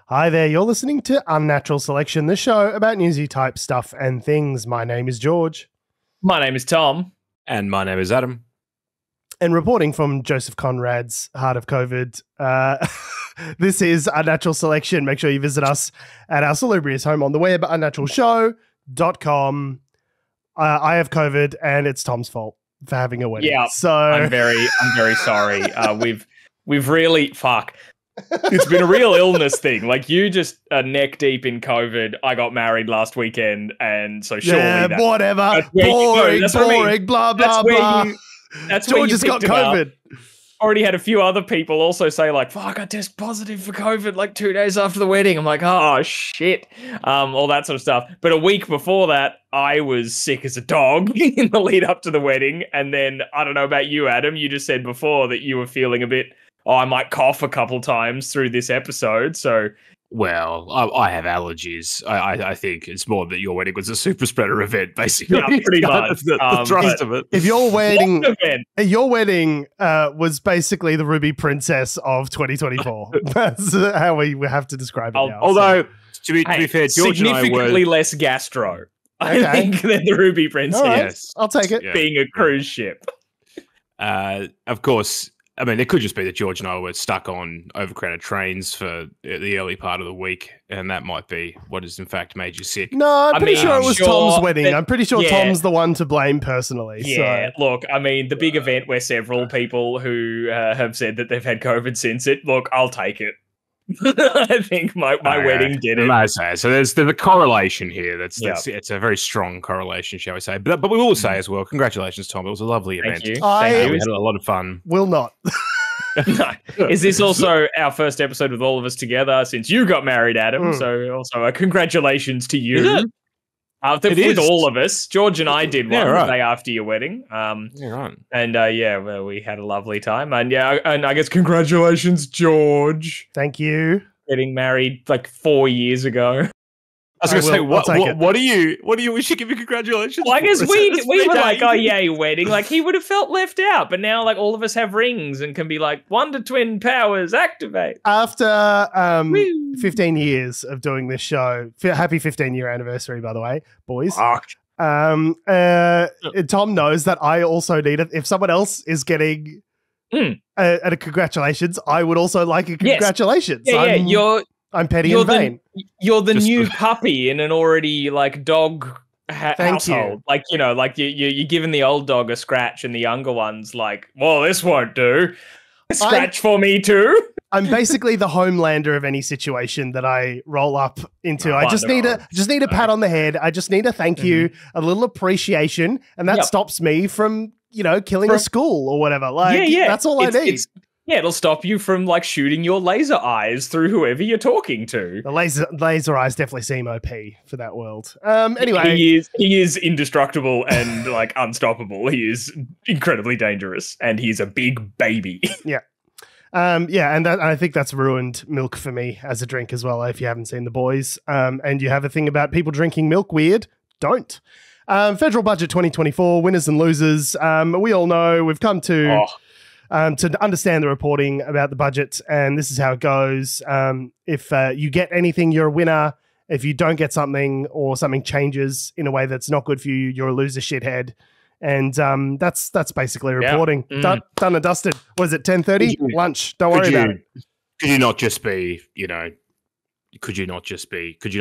Hi there, you're listening to Unnatural Selection, the show about newsy type stuff and things. My name is George. My name is Tom. And my name is Adam. And reporting from Joseph Conrad's Heart of COVID, this is Unnatural Selection. Make sure you visit us at our salubrious home on the web, unnaturalshow.com. I have COVID and it's Tom's fault for having a wedding. Yeah, so I'm very sorry. We've really it's been a real illness thing. Like, you just are neck deep in COVID. I got married last weekend, and so surely whatever. Boring, blah, blah, blah. That's George has got COVID. Already had a few other people also say, like, fuck, I test positive for COVID like 2 days after the wedding. I'm like, oh, shit. All that sort of stuff. But a week before that, I was sick as a dog in the lead up to the wedding. And then, I don't know about you, Adam, you just said before that you were feeling a bit, I might cough a couple times through this episode. So, well, I have allergies. I think it's more that your wedding was a super spreader event, basically. Yeah, pretty much. the thrust of it. If your wedding was basically the Ruby Princess of 2024. That's how we have to describe it now. Although, to be fair, George and I were significantly less gastro, I think, than the Ruby Princess. Right. Yes. I'll take it. Yeah. Being a cruise ship. Of course, I mean, it could just be that George and I were stuck on overcrowded trains for the early part of the week, and that might be what has in fact made you sick. No, I'm pretty sure it was Tom's wedding. I'm pretty sure Tom's the one to blame personally. Yeah, so. Look, I mean, the big event where several people who have said that they've had COVID since it, look, I'll take it. I think my wedding did it. So there's a correlation here. It's a very strong correlation, shall we say? But we will say as well, congratulations, Tom. It was a lovely event. Thank you. We had a lot of fun. Will not. No. Is this also our first episode with all of us together since you got married, Adam? So also congratulations to you. With all of us. George and I did one the day after your wedding. Right. And we had a lovely time. And and I guess congratulations, George. Thank you. Getting married like 4 years ago. I was going to say, what do you wish to give you congratulations? Well, I guess we were like, oh, yay, wedding. Like, he would have felt left out. But now, like, all of us have rings and can be like, Wonder Twin powers activate. After 15 years of doing this show, happy 15-year anniversary, by the way, boys. Tom knows that I also need it. If someone else is getting a congratulations, I would also like a congratulations. Yes. I'm petty and vain. You're the new puppy in an already like dog household. You. Like, you know, like you're giving the old dog a scratch and the younger one's like, well, this won't do. Scratch for me too. I'm basically the Homelander of any situation that I roll up into. I just need a pat on the head. I just need a thank you, a little appreciation, and that stops me from, killing a school or whatever. Like, that's all I need. Yeah, it'll stop you from like shooting your laser eyes through whoever you're talking to. The laser eyes definitely seem OP for that world. Anyway, he is indestructible and like unstoppable. He is incredibly dangerous, and he's a big baby. Yeah. And I think that's ruined milk for me as a drink as well. If you haven't seen The Boys, and you have a thing about people drinking milk weird, don't. Federal budget 2024, winners and losers. We all know we've come to understand the reporting about the budget, and this is how it goes. If you get anything, you're a winner. If you don't get something or something changes in a way that's not good for you, you're a loser shithead. And that's basically reporting. Done and dusted. What is it, 10:30? Lunch. Don't worry about it. Could you not just be, could you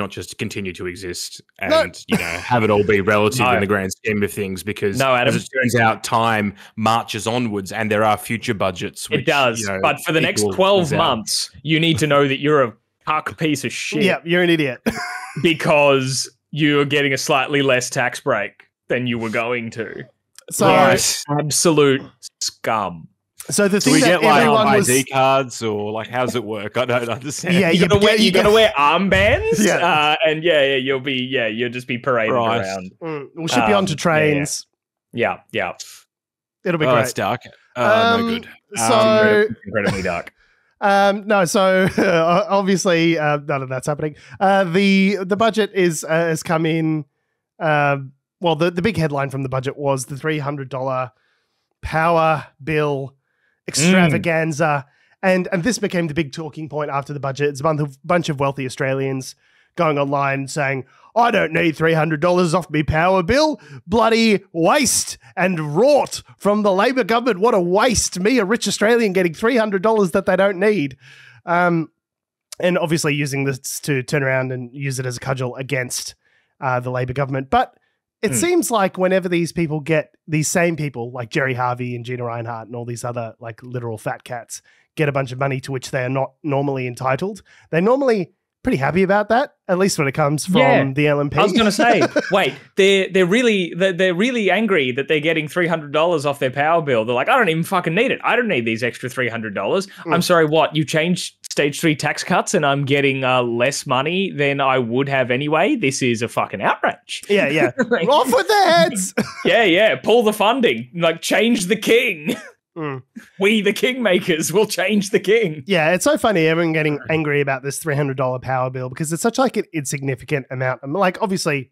not just continue to exist and, have it all be relative in the grand scheme of things? Because as it turns out, time marches onwards and there are future budgets. Which, it does. But for the next 12 months, you need to know that you're a cuck piece of shit. Yeah, you're an idiot. Because you're getting a slightly less tax break than you were going to. So absolute scum. So the thing we that get like ID cards or like how's it work? I don't understand. Yeah, you gotta wear armbands. You'll just be paraded around. We'll ship you onto trains. Yeah. It'll be great. That's dark. No good. So incredibly dark. So obviously none of that's happening. The budget has come in. The big headline from the budget was the $300 power bill extravaganza. And this became the big talking point after the budget. It's a bunch of wealthy Australians going online saying, I don't need $300 off me power bill. Bloody waste and rot from the Labor government. What a waste. Me, a rich Australian, getting $300 that they don't need. And obviously using this to turn around and use it as a cudgel against the Labor government. But it seems like whenever these people get, these same people like Jerry Harvey and Gina Rinehart and all these other like literal fat cats get a bunch of money to which they are not normally entitled, they're normally pretty happy about that, at least when it comes from the LNP. I was going to say, wait, they're really angry that they're getting $300 off their power bill. They're like, I don't even fucking need it. I don't need these extra $300. I'm sorry, what? You changed stage 3 tax cuts and I'm getting less money than I would have anyway? This is a fucking outrage. Yeah. Off with their heads. Yeah. Pull the funding. Like, change the king. We, the kingmakers, will change the king. Yeah, it's so funny everyone getting angry about this $300 power bill because it's such like an insignificant amount. Like, obviously,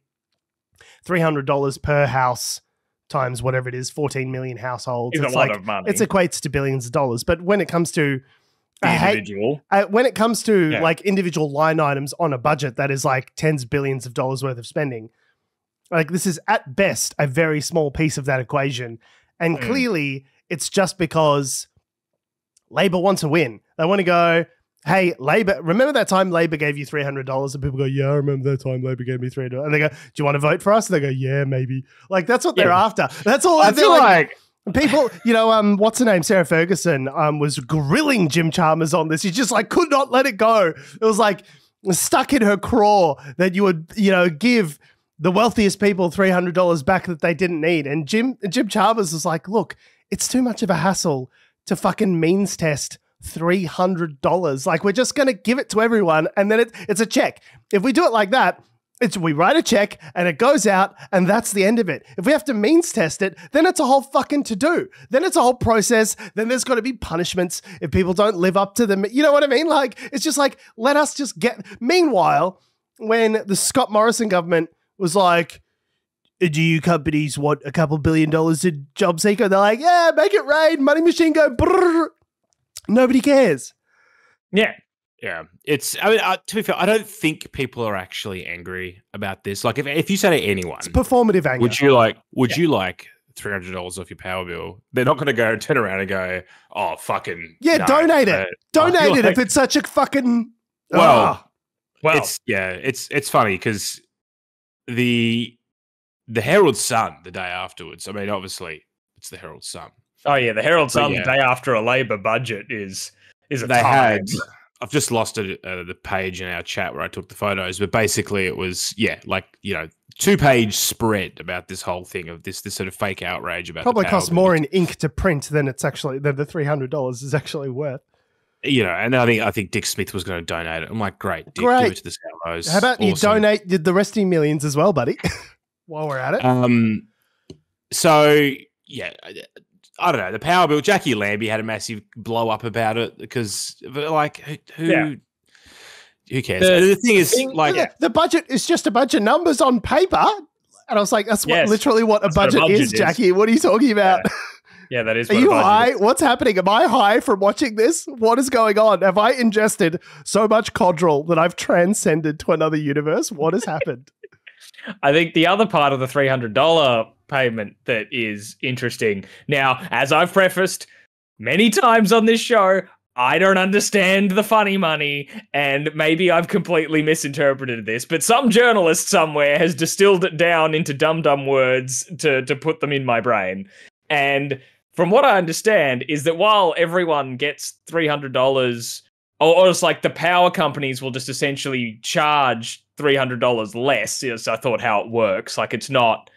$300 per house times whatever it is, 14 million households. It's a lot of money. It equates to billions of dollars. But when it comes to like individual line items on a budget that is like tens of billions of dollars worth of spending, like this is at best a very small piece of that equation. And clearly it's just because Labor wants a win. They want to go, hey, Labor, remember that time Labor gave you $300? And people go, yeah, I remember that time Labor gave me $300. And they go, do you want to vote for us? And they go, yeah, maybe. Like, that's what they're after. That's all. I feel like people, what's her name? Sarah Ferguson was grilling Jim Chalmers on this. She just like could not let it go. It was like stuck in her craw that you would, give the wealthiest people $300 back that they didn't need. And Jim Chalmers was like, look, it's too much of a hassle to fucking means test $300. Like, we're just going to give it to everyone. And then it's a check. If we do it like that, we write a check and it goes out and that's the end of it. If we have to means test it, then it's a whole fucking to-do. Then it's a whole process. Then there's got to be punishments if people don't live up to them. You know what I mean? Like, it's just like, let us just get... Meanwhile, when the Scott Morrison government was like, do you companies want a couple $1 billion in job seeker? They're like, yeah, make it rain, money machine go brrr. Nobody cares. Yeah. It's, to be fair, I don't think people are actually angry about this. Like, if you say to anyone, it's performative anger. Would you like $300 off your power bill? They're not going to turn around and go, oh, fucking. Yeah, no, donate it. Donate it if it's such a fucking. Well, it's funny because the Herald Sun the day afterwards. I mean, obviously, it's the Herald Sun. Oh yeah, the Herald Sun the day after a Labor budget is a time. I've just lost the page in our chat where I took the photos, but basically it was 2-page spread about this whole thing of this sort of fake outrage about. Probably costs more in ink to print than the $300 is actually worth. And I think Dick Smith was going to donate it. I'm like, great, Dick, give it to the Salvos. How about you donate the rest of your millions as well, buddy? While we're at it. So yeah, I don't know. The power bill. Jackie Lambie had a massive blow up about it because, like, who cares? The thing is, the budget is just a bunch of numbers on paper, and I was like, that's literally what a budget is, Jackie. What are you talking about? Yeah, that is. Are you high? What's happening? Am I high from watching this? What is going on? Have I ingested so much Codral that I've transcended to another universe? What has happened? I think the other part of the $300 payment that is interesting. Now, as I've prefaced many times on this show, I don't understand the funny money, and maybe I've completely misinterpreted this, but some journalist somewhere has distilled it down into dumb words to put them in my brain. And from what I understand is that while everyone gets $300, or it's like the power companies will just essentially charge $300 less, is I thought how it works. Like, it's not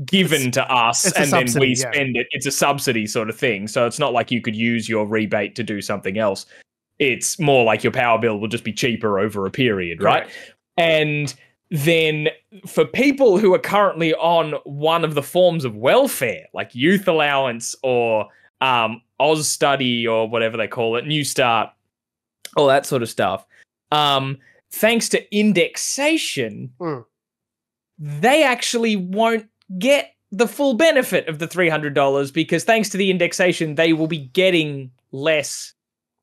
given to us and then we spend it. It's a subsidy sort of thing. So it's not like you could use your rebate to do something else. It's more like your power bill will just be cheaper over a period, right? And then for people who are currently on one of the forms of welfare, like youth allowance or Oz Study or whatever they call it, New Start, all that sort of stuff, thanks to indexation, they actually won't get the full benefit of the $300 because thanks to the indexation, they will be getting less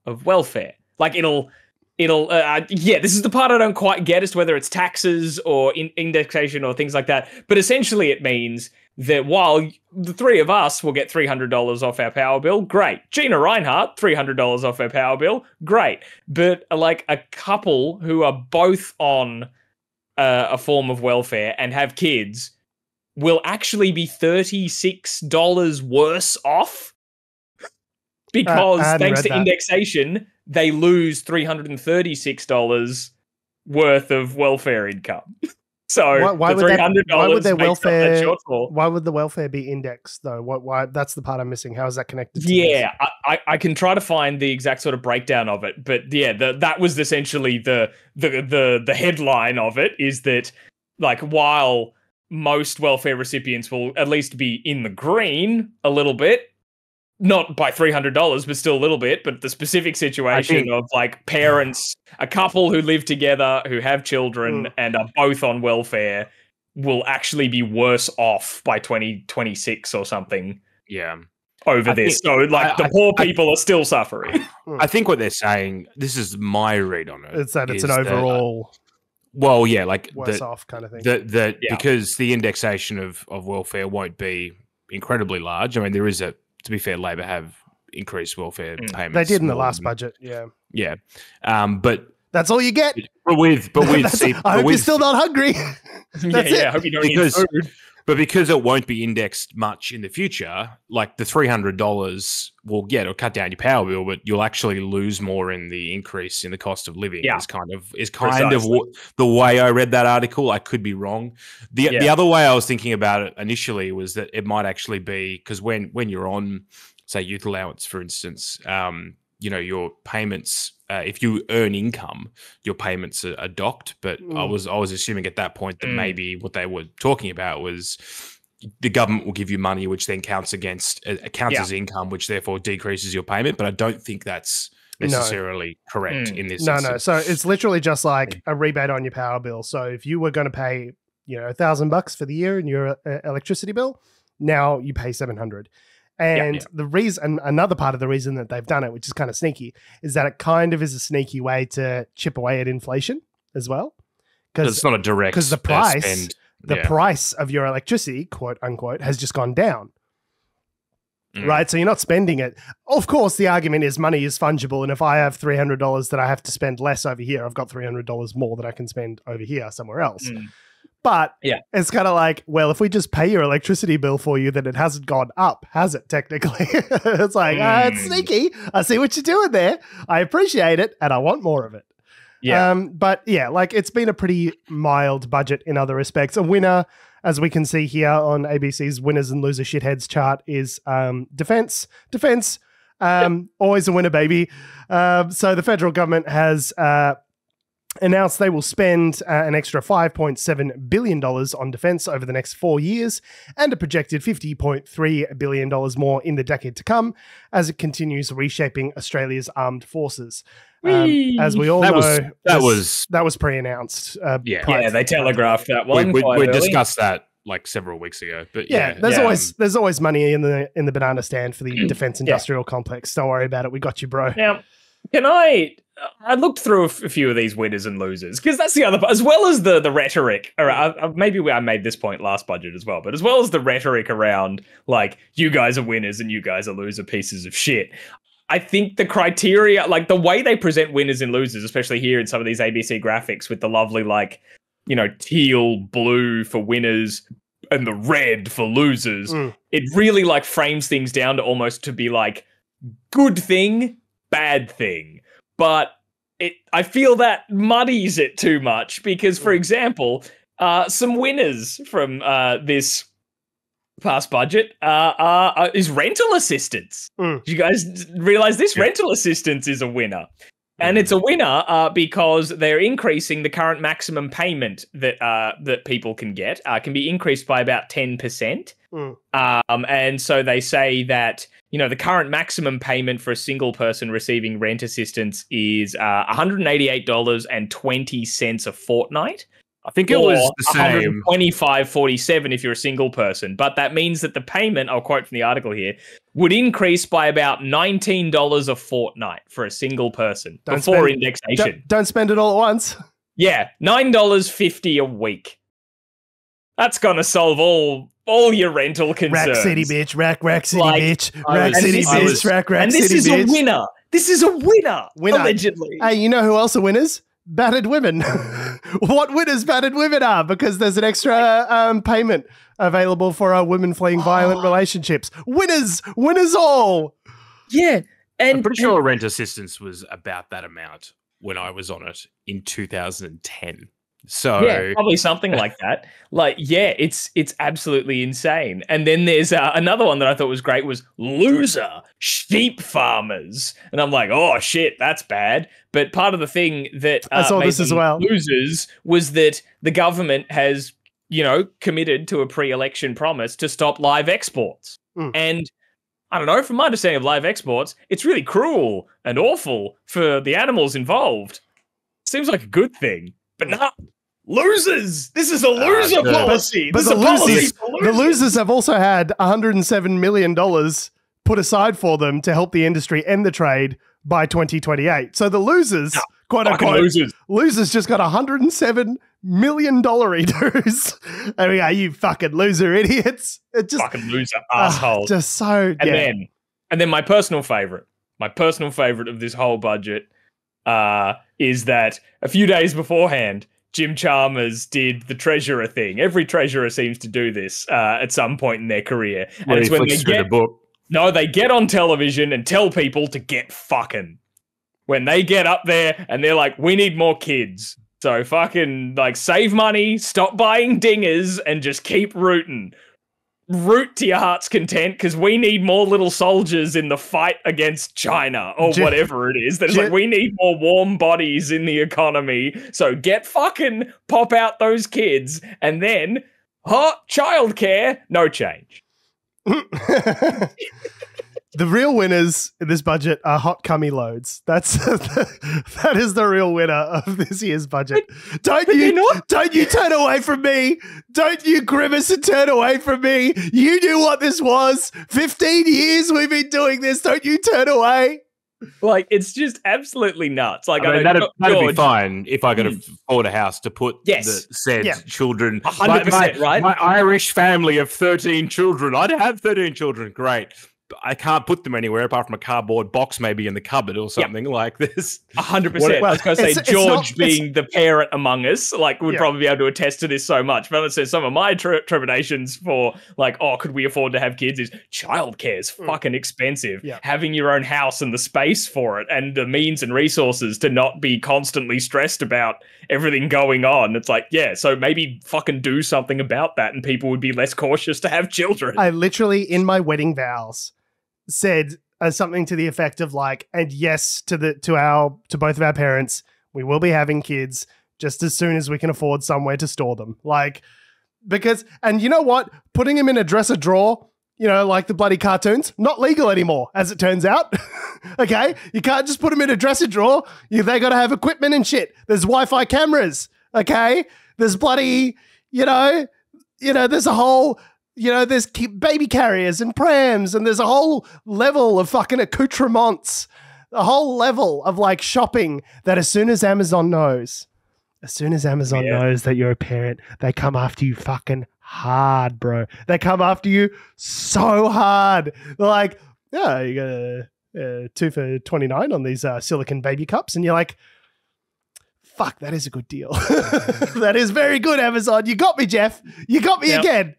of welfare. Like it'll this is the part I don't quite get as to whether it's taxes or indexation or things like that. But essentially it means that while the three of us will get $300 off our power bill, great. Gina Rinehart, $300 off her power bill, great. But like a couple who are both on a form of welfare and have kids will actually be $36 worse off because thanks to indexation, they lose $336 worth of welfare income. So why the $300 why would their welfare shortfall. Why would the welfare be indexed though? Why that's the part I'm missing. How is that connected to this? I can try to find the exact sort of breakdown of it, but yeah, that was essentially the headline of it, is that like while most welfare recipients will at least be in the green a little bit, not by $300, but still a little bit. But the specific situation of like parents, a couple who live together, who have children and are both on welfare, will actually be worse off by 2026 or something. Yeah. Over this. So like the poor people are still suffering. I think what they're saying, this is my read on it. It's that it's an overall like worse off kind of thing. Because the indexation of welfare won't be incredibly large. I mean, there is to be fair, Labor have increased welfare payments. They did in the last budget, yeah. Yeah. But that's all you get. But with I hope you're still not hungry. That's it. I hope you don't eat food. But because it won't be indexed much in the future, like the $300 will it'll cut down your power bill, but you'll actually lose more in the increase in the cost of living. Yeah. Is kind of the way I read that article. I could be wrong. The other way I was thinking about it initially was that it might actually be because when you're on, say, youth allowance, for instance, your payments, if you earn income, your payments are docked. But I was assuming at that point that maybe what they were talking about was the government will give you money, which then counts as income, which therefore decreases your payment. But I don't think that's necessarily correct in this instance. No. So it's literally just like a rebate on your power bill. So if you were going to pay, $1,000 for the year in your electricity bill, now you pay $700. And the reason, another part of the reason that they've done it, which is kind of sneaky, is that it kind of is a sneaky way to chip away at inflation as well. Because it's not a direct because the price of your electricity, quote unquote, has just gone down. Right? So you're not spending it. Of course, the argument is money is fungible. And if I have $300 that I have to spend less over here, I've got $300 more that I can spend over here somewhere else. But it's kind of like, well, if we just pay your electricity bill for you, then it hasn't gone up, has it, technically? It's like, it's sneaky. I see what you're doing there. I appreciate it, and I want more of it. Yeah. But yeah, like it's been a pretty mild budget in other respects. A winner, as we can see here on ABC's Winners and Loser Shitheads chart, is defense. Defense, always a winner, baby. So the federal government has announced they will spend an extra $5.7 billion on defense over the next 4 years and a projected $50.3 billion more in the decade to come as it continues reshaping Australia's armed forces. As we all know, that was pre-announced. They telegraphed that one. We discussed that like several weeks ago. But there's always money in the banana stand for the defense industrial complex. Don't worry about it. We got you, bro. Now, I looked through a few of these winners and losers because that's the other part, as well as the rhetoric. Maybe I made this point last budget as well, but as well as the rhetoric around like you guys are winners and you guys are loser pieces of shit. I think the criteria, like the way they present winners and losers, especially here in some of these ABC graphics with the lovely teal blue for winners and the red for losers, it really like frames things down to almost to be like good thing, bad thing. But I feel that muddies it too much because, for example, some winners from this past budget is rental assistance. Do you guys realize this? Rental assistance is a winner. And it's a winner because they're increasing the current maximum payment that people can get. Can be increased by about 10%. And so they say that, the current maximum payment for a single person receiving rent assistance is $188.20 a fortnight. I think it was the same. 125.47 if you're a single person. But that means that the payment, I'll quote from the article here, would increase by about $19 a fortnight for a single person before indexation. Don't spend it all at once. Yeah, $9.50 a week. That's going to solve all your rental concerns. Rack City, bitch. Rack City, bitch. Rack City, bitch. Rack City, bitch. And this is a winner. This is a winner, allegedly. Hey, you know who else are winners? Battered women. What winners battered women are, because there's an extra payment available for our women fleeing violent relationships. Winners all. Yeah. I'm pretty sure rent assistance was about that amount when I was on it in 2010. So yeah, probably something like that. Like, yeah, it's absolutely insane. And then there's another one that I thought was great was loser sheep farmers. And I'm like, oh shit, that's bad. But part of the thing that I saw this as well. Losers was that the government has, committed to a pre-election promise to stop live exports. And I don't know, from my understanding of live exports, it's really cruel and awful for the animals involved. Seems like a good thing, but not. Losers! This is a loser policy. But the losers have also had $107 million put aside for them to help the industry end the trade by 2028. So the losers, quote unquote, losers just got $107 million dues. I mean, are you fucking loser idiots? It just fucking loser assholes. Just so. And then my personal favorite of this whole budget is that a few days beforehand, Jim Chalmers did the treasurer thing. Every treasurer seems to do this at some point in their career. And it's when they get on television and tell people to get fucking. When they get up there and they're like, we need more kids. So fucking save money, stop buying dingers, and just keep rooting. Root to your heart's content, because we need more little soldiers in the fight against China or whatever it is. There's we need more warm bodies in the economy. So get fucking, pop out those kids, and then childcare, no change. The real winners in this budget are hot cummy loads. That is the real winner of this year's budget. Don't you turn away from me. Don't you grimace and turn away from me. You knew what this was. 15 years we've been doing this. Don't you turn away. It's just absolutely nuts. I mean, that'd be fine if I could afford a house to put the said children. 100%, right? My Irish family of 13 children. I'd have 13 children. Great. I can't put them anywhere apart from a cardboard box, maybe in the cupboard or something like this. 100%. I was going to say George, being the parent among us, would probably be able to attest to this so much. But let's say some of my trepidations for could we afford to have kids is childcare is fucking expensive. Yeah. Having your own house and the space for it and the means and resources to not be constantly stressed about everything going on. It's so maybe fucking do something about that and people would be less cautious to have children. I literally, in my wedding vows, said something to the effect of and yes to both of our parents, we will be having kids just as soon as we can afford somewhere to store them. Because, and you know what? Putting them in a dresser drawer, like the bloody cartoons, not legal anymore, as it turns out. Okay? You can't just put them in a dresser drawer. They got to have equipment and shit. There's Wi-Fi cameras. Okay? There's bloody, there's a whole... there's baby carriers and prams, and there's a whole level of fucking accoutrements, a whole level of shopping that as soon as Amazon knows that you're a parent, they come after you fucking hard, bro. They come after you so hard. They're like, yeah, you got a 2 for $29 on these silicone baby cups. And you're like, fuck, that is a good deal. That is very good, Amazon. You got me, Jeff. You got me again.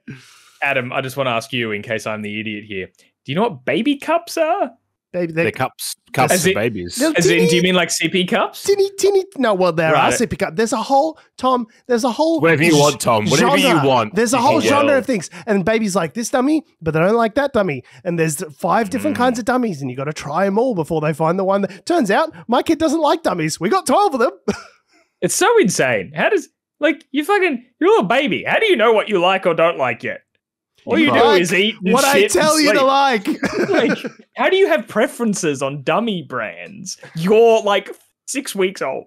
Adam, I just want to ask you, in case I'm the idiot here, do you know what baby cups are? They're cups for babies. As in, do you mean sippy cups? Teeny. No, well, there are sippy cups. There's a whole, Tom, whatever you want, Tom. Whatever you want. There's a whole genre of things. And babies like this dummy, but they don't like that dummy. And there's 5 different kinds of dummies, and you got to try them all before they find the one that... Turns out, my kid doesn't like dummies. We got 12 of them. It's so insane. How does... you're a little baby. How do you know what you like or don't like yet? All you do is eat and what I tell you to like. How do you have preferences on dummy brands? You're 6 weeks old.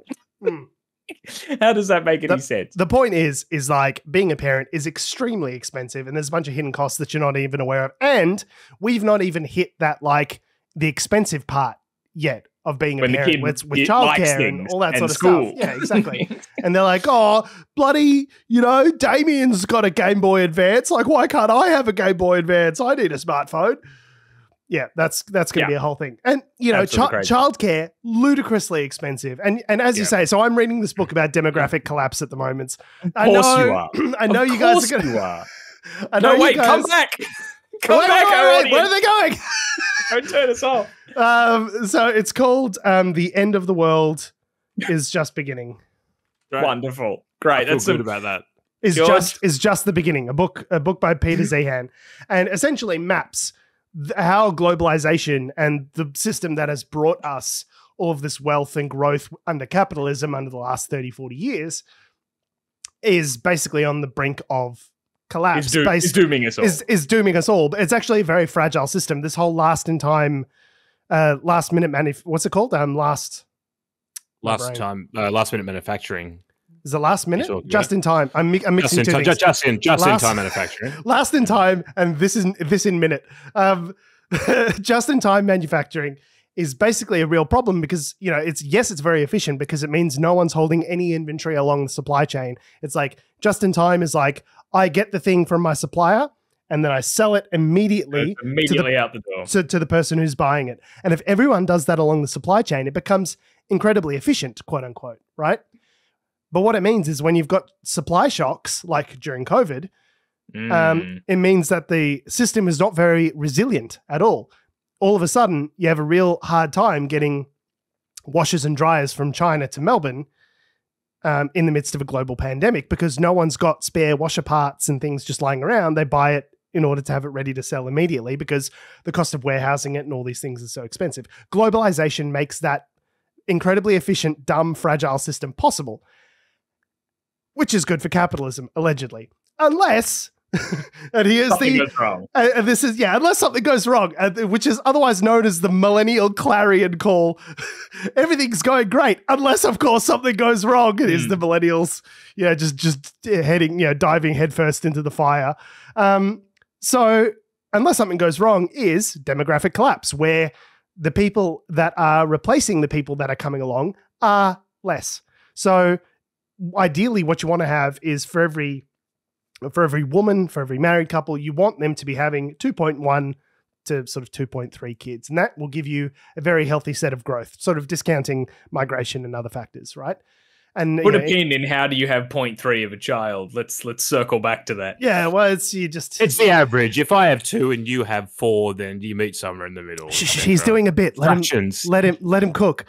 How does that make any sense? The point is like being a parent is extremely expensive, and there's a bunch of hidden costs that you're not even aware of. And we've not even hit that, like, the expensive part yet of being a parent with childcare and all that sort of stuff. Yeah, exactly. And they're like, oh, bloody, Damien's got a Game Boy Advance. Like, why can't I have a Game Boy Advance? I need a smartphone. Yeah, that's going to be a whole thing. And, childcare, ludicrously expensive. And as you say, so I'm reading this book about demographic collapse at the moment. Of course you are. I know you guys are going to. No, wait, come back. Come back, wait, where are they going? Don't turn us off. So it's called The End of the World is Just Beginning. Right. Wonderful. Great. That's good about that. Is just the beginning. A book by Peter Zehan, and essentially maps how globalization and the system that has brought us all of this wealth and growth under capitalism under the last 30, 40 years is basically on the brink of collapse. Is dooming us all. Is dooming us all. But it's actually a very fragile system. This whole last minute what's it called? Last minute manufacturing. Is it last minute? Just in time. I'm mixing two things. Just in time manufacturing. Last in time, and this in minute. Just in time manufacturing is basically a real problem because, it's very efficient because it means no one's holding any inventory along the supply chain. It's like just in time is like, I get the thing from my supplier and then I sell it immediately out the door to the person who's buying it. And if everyone does that along the supply chain, it becomes incredibly efficient, quote unquote, right? But what it means is when you've got supply shocks, like during COVID, it means that the system is not very resilient at all. All of a sudden, you have a real hard time getting washers and dryers from China to Melbourne in the midst of a global pandemic because no one's got spare washer parts and things just lying around. They buy it in order to have it ready to sell immediately because the cost of warehousing it and all these things is so expensive. Globalization makes that incredibly efficient, dumb, fragile system possible, which is good for capitalism, allegedly. Unless, and here's goes wrong. Unless something goes wrong, which is otherwise known as the millennial clarion call. Everything's going great, unless, of course, something goes wrong. It is the millennials, just heading, diving headfirst into the fire. So unless something goes wrong is demographic collapse, where the people that are replacing the people that are coming along are less. So ideally what you want to have is for every woman, for every married couple, you want them to be having 2.1 to sort of 2.3 kids. And that will give you a very healthy set of growth, sort of discounting migration and other factors, right? And put a pin in how do you have 0.3 of a child? Let's circle back to that. Yeah, well, it's the average. If I have 2 and you have 4, then you meet somewhere in the middle. He's doing a bit. Let him cook.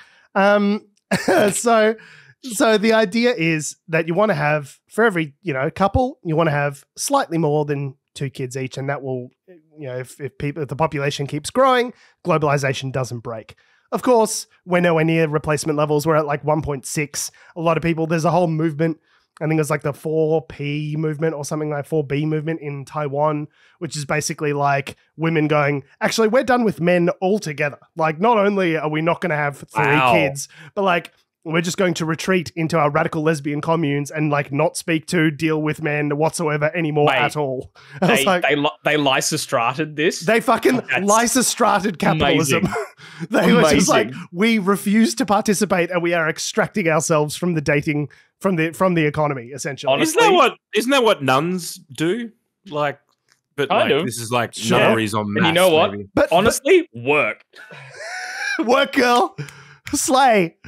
So the idea is that you want to have, for every, couple, you want to have slightly more than 2 kids each. And that will, if the population keeps growing, globalization doesn't break. Of course, we're nowhere near replacement levels. We're at like 1.6. A lot of people, there's a whole movement. I think it's like the 4P movement or something like 4B movement in Taiwan, which is basically like women going, actually, we're done with men altogether. Like, not only are we not going to have 3 kids, but like, we're just going to retreat into our radical lesbian communes and like not speak to, deal with men whatsoever anymore at all. They lysostrated this. They fucking lysostrated capitalism. They were just like, we refuse to participate and we are extracting ourselves from the dating, from the economy, essentially. Honestly, isn't that what nuns do? Like, but kind of. This is like nunneries on mass. And you know what? Maybe. But honestly, work. Work, girl. Slay.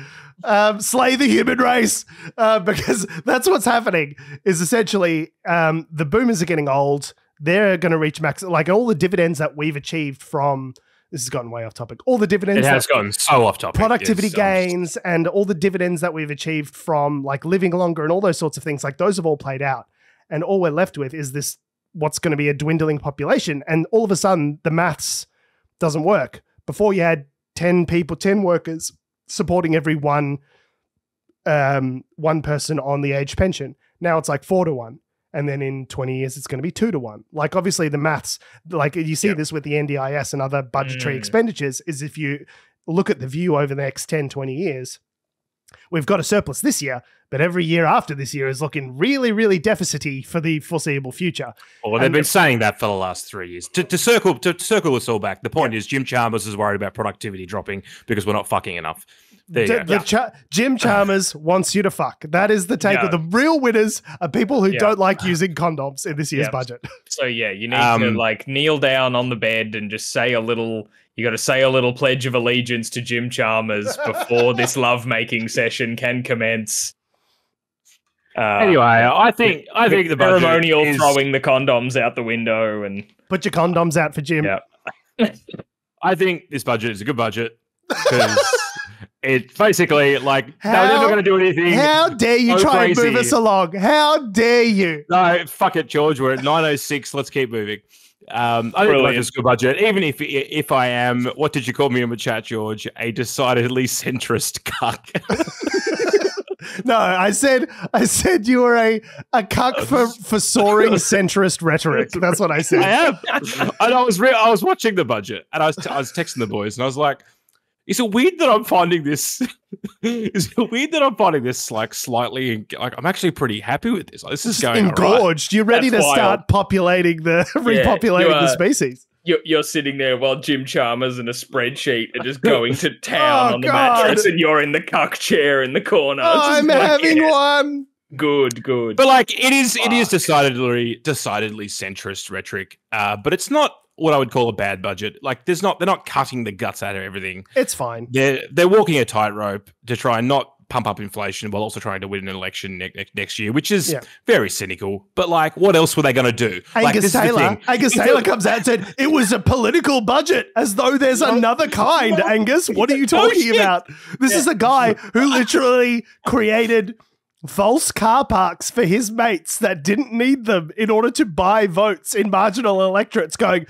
Slay the human race, because that's what's happening is essentially the boomers are getting old. They're going to reach max, like all the dividends that we've achieved from, this has gotten way off topic, all the dividends. It has gotten so off topic. Productivity gains and all the dividends that we've achieved from like living longer and all those sorts of things, like those have all played out. And all we're left with is this, what's going to be a dwindling population. And all of a sudden the maths doesn't work. Before you had 10 workers supporting every one person on the age pension. Now it's like 4-1. And then in 20 years, it's going to be 2-1. Like obviously the maths, like you see this with the NDIS and other budgetary expenditures, is if you look at the view over the next 10, 20 years, we've got a surplus this year, but every year after this year is looking really, really deficit-y for the foreseeable future. Well, they've been saying that for the last 3 years. To circle this all back, the point is Jim Chalmers is worried about productivity dropping because we're not fucking enough. Jim Chalmers wants you to fuck. That is the take of the real winners are people who don't like using condoms in this year's budget. So you need to like kneel down on the bed and just say a little. You got to say a little pledge of allegiance to Jim Chalmers before this lovemaking session can commence. Anyway, I think the ceremonial is throwing the condoms out the window and put your condoms out for Jim. Yeah. I think this budget is a good budget because it's basically like they're never going to do anything. How dare you try and move us along? How dare you? No, fuck it, George. We're at 9:06. Let's keep moving. I think it's a good budget, even if I am, what did you call me in the chat, George? A decidedly centrist cuck. No, I said you were a cuck for soaring centrist rhetoric. That's what I said. I am. And I was watching the budget, and I was texting the boys, and I was like, is it weird that I'm finding this? Is it weird that I'm finding this like slightly like I'm actually pretty happy with this? Like, this is going engorged. Right. You're ready to start repopulating the species. You're sitting there while Jim Chalmers in a spreadsheet are just going to town on the mattress, and you're in the cuck chair in the corner. I'm having one. Good. But like it is decidedly centrist rhetoric. But it's not what I would call a bad budget. Like they're not cutting the guts out of everything. It's fine. They're walking a tightrope to try and not pump up inflation while also trying to win an election next year, which is very cynical. But like, what else were they going to do? Angus Taylor comes out and said it was a political budget, as though there's another kind. Angus, what are you talking about? This is a guy who literally created false car parks for his mates that didn't need them in order to buy votes in marginal electorates, going,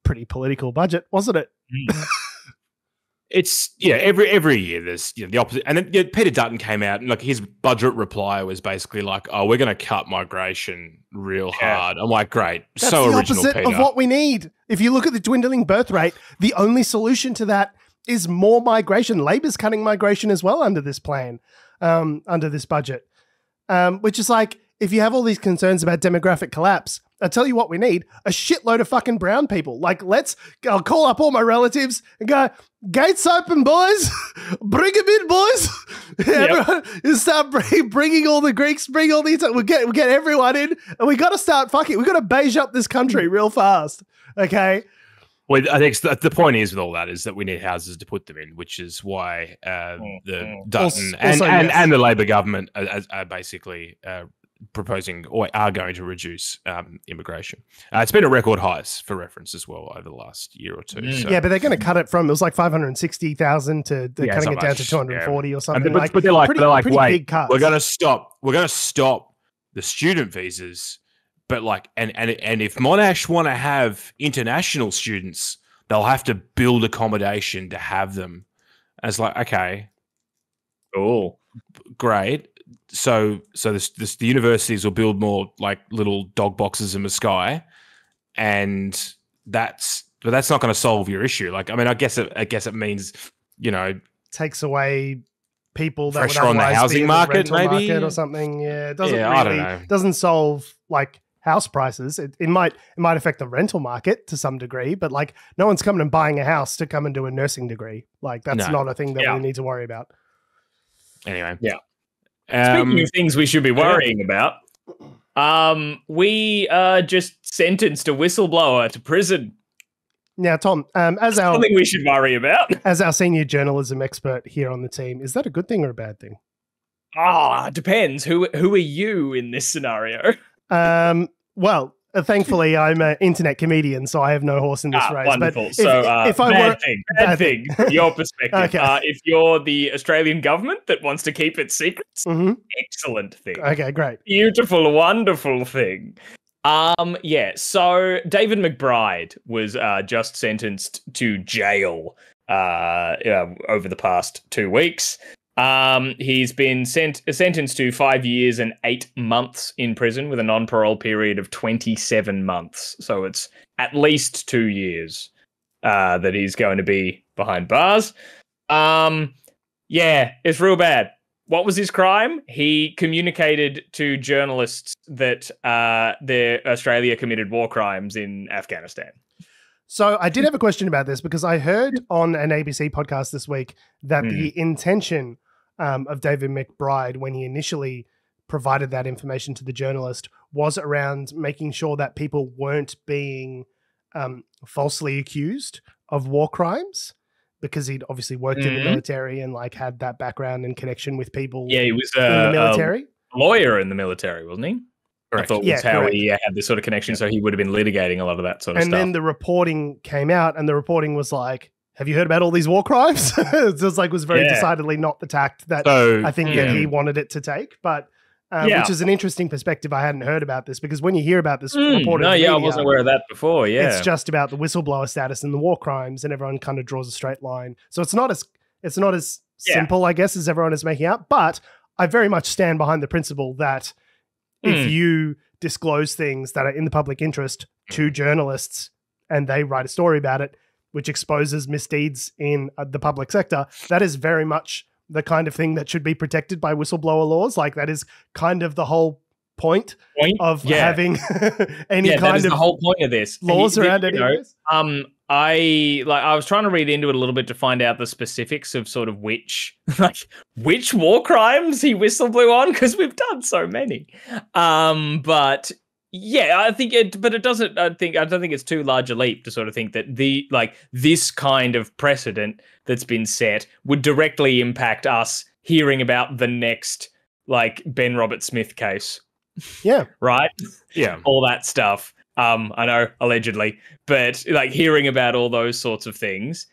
pretty political budget, wasn't it? It's every year there's the opposite, and then Peter Dutton came out and like his budget reply was basically like, "Oh, we're going to cut migration real hard." I'm like, "Great, that's so the original, opposite Peter." Of what we need. If you look at the dwindling birth rate, the only solution to that is more migration. Labor's cutting migration as well under this plan, under this budget, which is like, if you have all these concerns about demographic collapse, I'll tell you what we need, a shitload of fucking brown people. Like, I'll call up all my relatives and go, gates open, boys. Bring them in, boys. Everyone, you start bringing all the Greeks, bring all these, we'll get everyone in, and we got to start fucking, we got to beige up this country real fast, okay? Well, I think the point is with all that is that we need houses to put them in, which is why the Dutton and the Labor government are basically proposing or are going to reduce immigration. It's been at record highs for reference as well over the last year or two. So. Yeah, but they're going to cut it from, it was like 560,000 to they're cutting it down to 240 or something. But they're like, wait, big cuts. we're going to stop the student visas. But like, and if Monash want to have international students, they'll have to build accommodation to have them. And it's like, okay, cool, great. So the universities will build more like little dog boxes in the sky, but that's not going to solve your issue. Like, I mean, I guess it means, takes away people that pressure would on the housing market, maybe or something. Yeah, it doesn't I don't know. Doesn't solve like house prices. It might affect the rental market to some degree, but like no one's coming and buying a house to come and do a nursing degree. Like that's not a thing that we need to worry about. Anyway, speaking of things we should be worrying about, we just sentenced a whistleblower to prison. Now, Tom, something we should worry about. As our senior journalism expert here on the team, is that a good thing or a bad thing? It depends. Who are you in this scenario? Well, thankfully, I'm an internet comedian, so I have no horse in this race. Wonderful. But if I bad thing from your perspective. Okay. If you're the Australian government that wants to keep its secrets, excellent thing. Okay, great. Beautiful, wonderful thing. So David McBride was just sentenced to jail over the past 2 weeks. He's been sentenced to 5 years and 8 months in prison with a non-parole period of 27 months. So it's at least 2 years that he's going to be behind bars. It's real bad. What was his crime? He communicated to journalists that Australia committed war crimes in Afghanistan. So I did have a question about this because I heard on an ABC podcast this week that the intention of David McBride when he initially provided that information to the journalist was around making sure that people weren't being falsely accused of war crimes, because he'd obviously worked in the military and like had that background and connection with people. Yeah, he was in the military. A lawyer in the military, wasn't he? Correct. I thought was how he had this sort of connection, so he would have been litigating a lot of that sort of stuff. And then the reporting came out, and the reporting was like, have you heard about all these war crimes? It just like was very decidedly not the tact that I think that he wanted it to take. But which is an interesting perspective. I hadn't heard about this, because when you hear about this reported media, I wasn't aware of that before. Yeah, it's just about the whistleblower status and the war crimes, and everyone kind of draws a straight line. So it's not as simple, I guess, as everyone is making out. But I very much stand behind the principle that if you disclose things that are in the public interest to journalists and they write a story about it, which exposes misdeeds in the public sector, that is very much the kind of thing that should be protected by whistleblower laws. Like that is kind of the whole point of having any kind of the whole point of this laws around any of this. I was trying to read into it a little bit to find out the specifics of sort of which war crimes he whistleblew on, because we've done so many. But yeah, I think it doesn't. I don't think it's too large a leap to sort of think that this kind of precedent that's been set would directly impact us hearing about the next Ben Robert Smith case. Yeah. Right. Yeah. All that stuff. I know, allegedly, but hearing about all those sorts of things,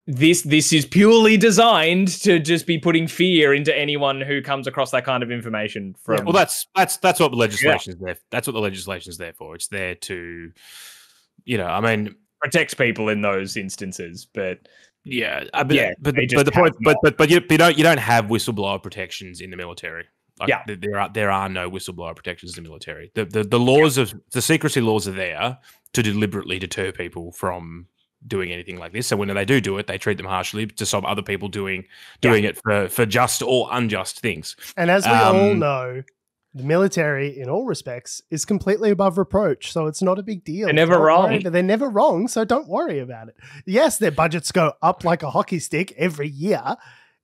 this is purely designed to just be putting fear into anyone who comes across that kind of information. Well, that's what the legislation is there. That's what the legislation is there for. It's there to, protect people in those instances. But but the point, but you don't have whistleblower protections in the military. There are no whistleblower protections in the military. The laws of the secrecy laws are there to deliberately deter people from doing anything like this. So when they do it, they treat them harshly to stop other people doing it for just or unjust things. And as we all know, the military, in all respects, is completely above reproach. So it's not a big deal. They're never wrong. They're never wrong. So don't worry about it. Yes, their budgets go up like a hockey stick every year.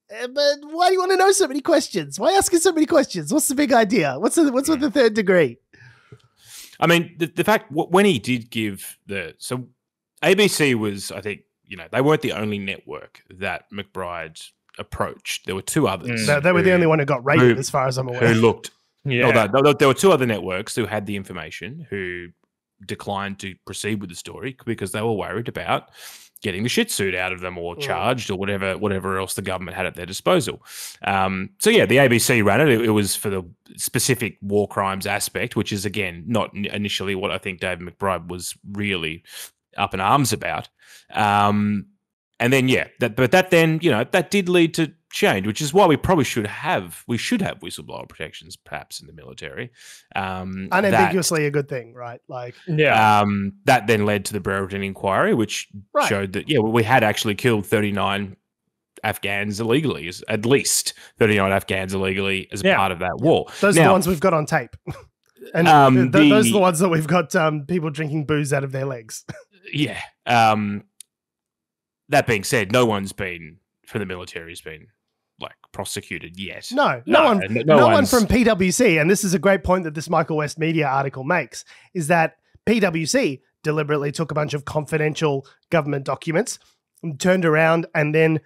But why do you want to know so many questions? Why asking so many questions? What's the big idea? What's with the third degree? I mean, the fact when he did give so ABC was, I think, they weren't the only network that McBride approached. There were two others. They were the only one who got rated, as far as I'm aware. Who looked. Yeah. There were two other networks who had the information who declined to proceed with the story because they were worried about getting the shit suit out of them or charged or whatever else the government had at their disposal. The ABC ran it. It was for the specific war crimes aspect, which is, again, not initially what I think David McBride was really up in arms about. That did lead to change, which is why we probably should have whistleblower protections perhaps in the military. Unambiguously a good thing, right? That then led to the Brereton inquiry, which showed that we had actually killed 39 Afghans illegally, at least 39 Afghans illegally as a part of that war. Those are the ones we've got on tape. And those are the ones that we've got people drinking booze out of their legs. Yeah. That being said, no one's been from the military has been prosecuted yet. No one from PwC, and this is a great point that this Michael West Media article makes, is that PwC deliberately took a bunch of confidential government documents and turned around and then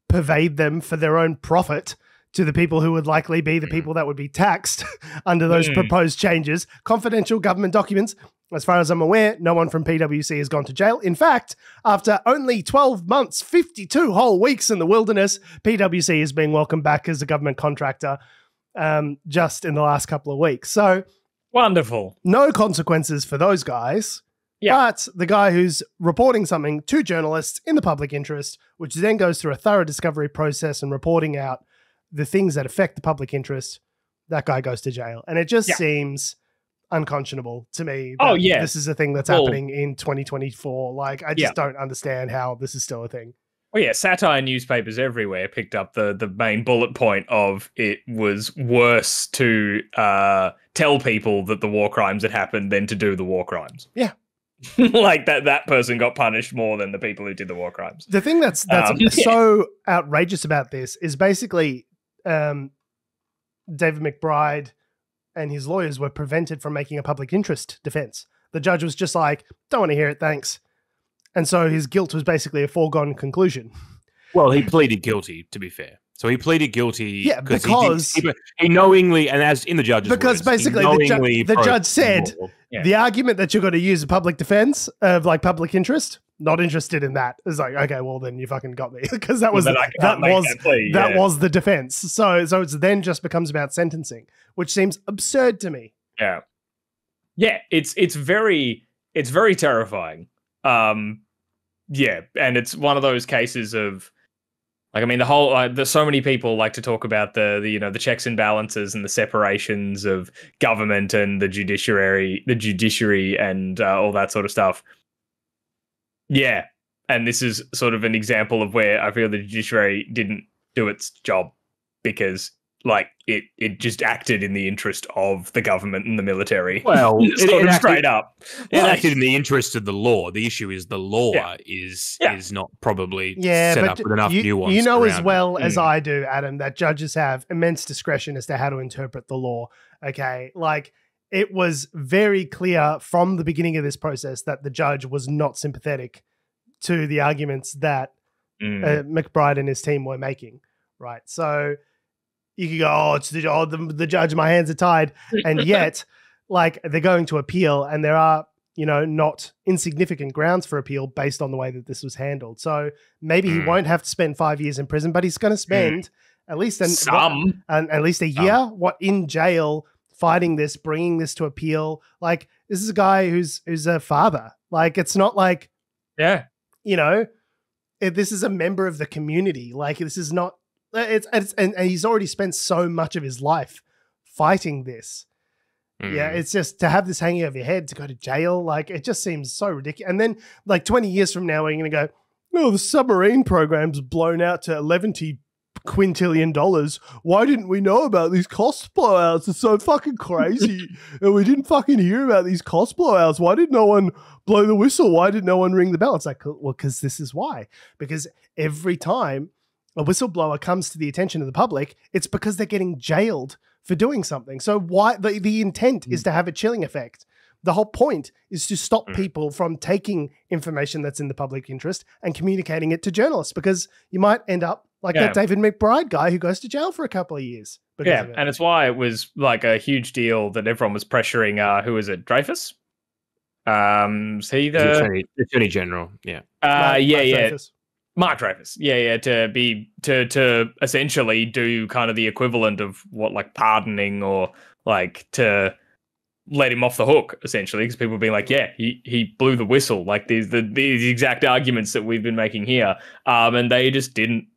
purveyed them for their own profit to the people who would likely be the people that would be taxed under those proposed changes. Confidential government documents. As far as I'm aware, no one from PwC has gone to jail. In fact, after only 12 months, 52 whole weeks in the wilderness, PwC is being welcomed back as a government contractor just in the last couple of weeks. So wonderful. No consequences for those guys. Yeah. But the guy who's reporting something to journalists in the public interest, which then goes through a thorough discovery process and reporting out the things that affect the public interest, that guy goes to jail. And it just seems unconscionable to me that this is a thing that's happening in 2024. I just don't understand how this is still a thing. Well, yeah, satire newspapers everywhere picked up the main bullet point of it was worse to tell people that the war crimes had happened than to do the war crimes. Yeah. Like that person got punished more than the people who did the war crimes. The thing that's so outrageous about this is basically David McBride and his lawyers were prevented from making a public interest defense. The judge was just like, don't want to hear it, thanks. And so his guilt was basically a foregone conclusion. Well, he pleaded guilty, to be fair. So he pleaded guilty because he knowingly, and as in the judge's because words, basically the judge said the argument that you're going to use a public defense of like public interest, not interested in that. It's like, okay, well then you fucking got me, because that was that was the defense. So it's then just becomes about sentencing, which seems absurd to me. Yeah, yeah, it's very terrifying. Yeah, and it's one of those cases of, like, I mean, the whole there's so many people like to talk about the checks and balances and the separations of government and the judiciary and all that sort of stuff. Yeah, and this is sort of an example of where I feel the judiciary didn't do its job, because like it just acted in the interest of the government and the military. Well, it straight up. It acted in the interest of the law. The issue is the law is not probably set up with enough nuance. You know as well as I do, Adam, that judges have immense discretion as to how to interpret the law. Okay, like it was very clear from the beginning of this process that the judge was not sympathetic to the arguments that McBride and his team were making. Right, so you could go, it's the judge, my hands are tied. And yet, like, they're going to appeal, and there are, not insignificant grounds for appeal based on the way that this was handled. So maybe he won't have to spend 5 years in prison, but he's going to spend at least at least a year in jail fighting this, bringing this to appeal. Like, this is a guy who's a father. Like, it's not like, this is a member of the community. Like, this is not, and he's already spent so much of his life fighting this. Yeah, it's just to have this hanging over your head, to go to jail, like it just seems so ridiculous. And then like 20 years from now, we're going to go, the submarine program's blown out to $11 quintillion. Why didn't we know about these cost blowouts? It's so fucking crazy. And we didn't fucking hear about these cost blowouts. Why did no one blow the whistle? Why did no one ring the bell? It's like, well, because this is why. Because every time a whistleblower comes to the attention of the public, it's because they're getting jailed for doing something. So why the intent is to have a chilling effect. The whole point is to stop people from taking information that's in the public interest and communicating it to journalists, because you might end up like that David McBride guy who goes to jail for a couple of years. Yeah, and it's why it was like a huge deal that everyone was pressuring, who is it, Dreyfus? Is he the Attorney General? Yeah. Mark Dreyfus, to essentially do kind of the equivalent of what, like, pardoning, or like to let him off the hook, essentially, because people being like, he blew the whistle, like these exact arguments that we've been making here, and they just didn't.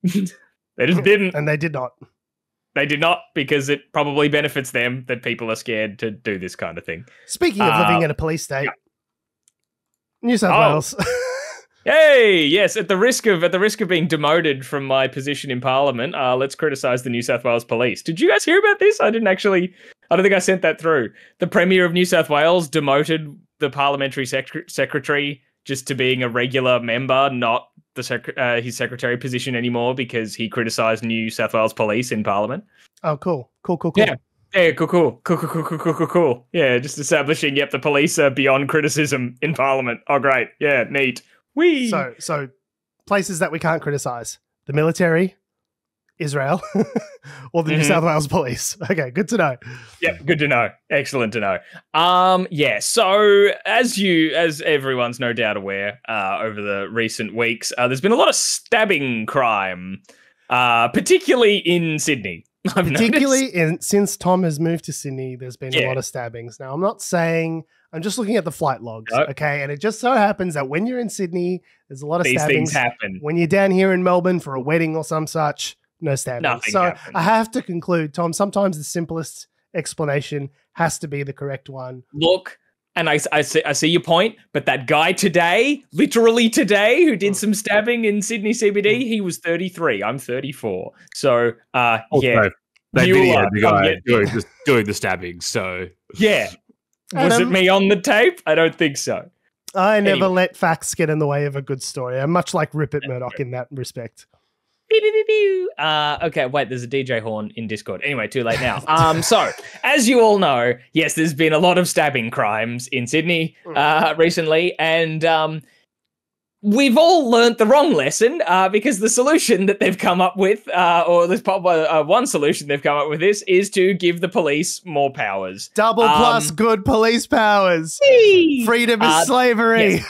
They just didn't, and they did not. They did not, because it probably benefits them that people are scared to do this kind of thing. Speaking of living in a police state, New South Wales. Hey, yes, at the risk of being demoted from my position in Parliament, let's criticise the New South Wales Police. Did you guys hear about this? I don't think I sent that through. The Premier of New South Wales demoted the parliamentary secretary just to being a regular member, not his secretary position anymore, because he criticised New South Wales Police in Parliament. Oh, cool. Yeah, cool. Yeah, just establishing, the police are beyond criticism in Parliament. Oh, great. Yeah, neat. Whee! So places that we can't criticize: the military, Israel, or the New South Wales Police. Okay, good to know. Yep, good to know. Excellent to know. So as everyone's no doubt aware, over the recent weeks, there's been a lot of stabbing crime, particularly in Sydney. Since Tom has moved to Sydney, there's been a lot of stabbings. Now, I'm not saying, I'm just looking at the flight logs, okay? And it just so happens that when you're in Sydney, there's a lot of these stabbings. Things happen. When you're down here in Melbourne for a wedding or some such, no stabbings. Nothing so happened. I have to conclude, Tom, sometimes the simplest explanation has to be the correct one. Look, and I see your point, but that guy today, literally today, who did some stabbing in Sydney CBD, he was 33. I'm 34. So, yeah. They videoed the guy doing the stabbing, so... Yeah. Was it me on the tape? I don't think so. I never let facts get in the way of a good story. I'm much like Rupert Murdoch in that respect. Okay, wait, there's a DJ horn in Discord. Anyway, too late now. So, as you all know, yes, there's been a lot of stabbing crimes in Sydney recently, and we've all learnt the wrong lesson because the solution that they've come up with, or there's one solution they've come up with is to give the police more powers. Double plus good police powers. Freedom is slavery. Yes.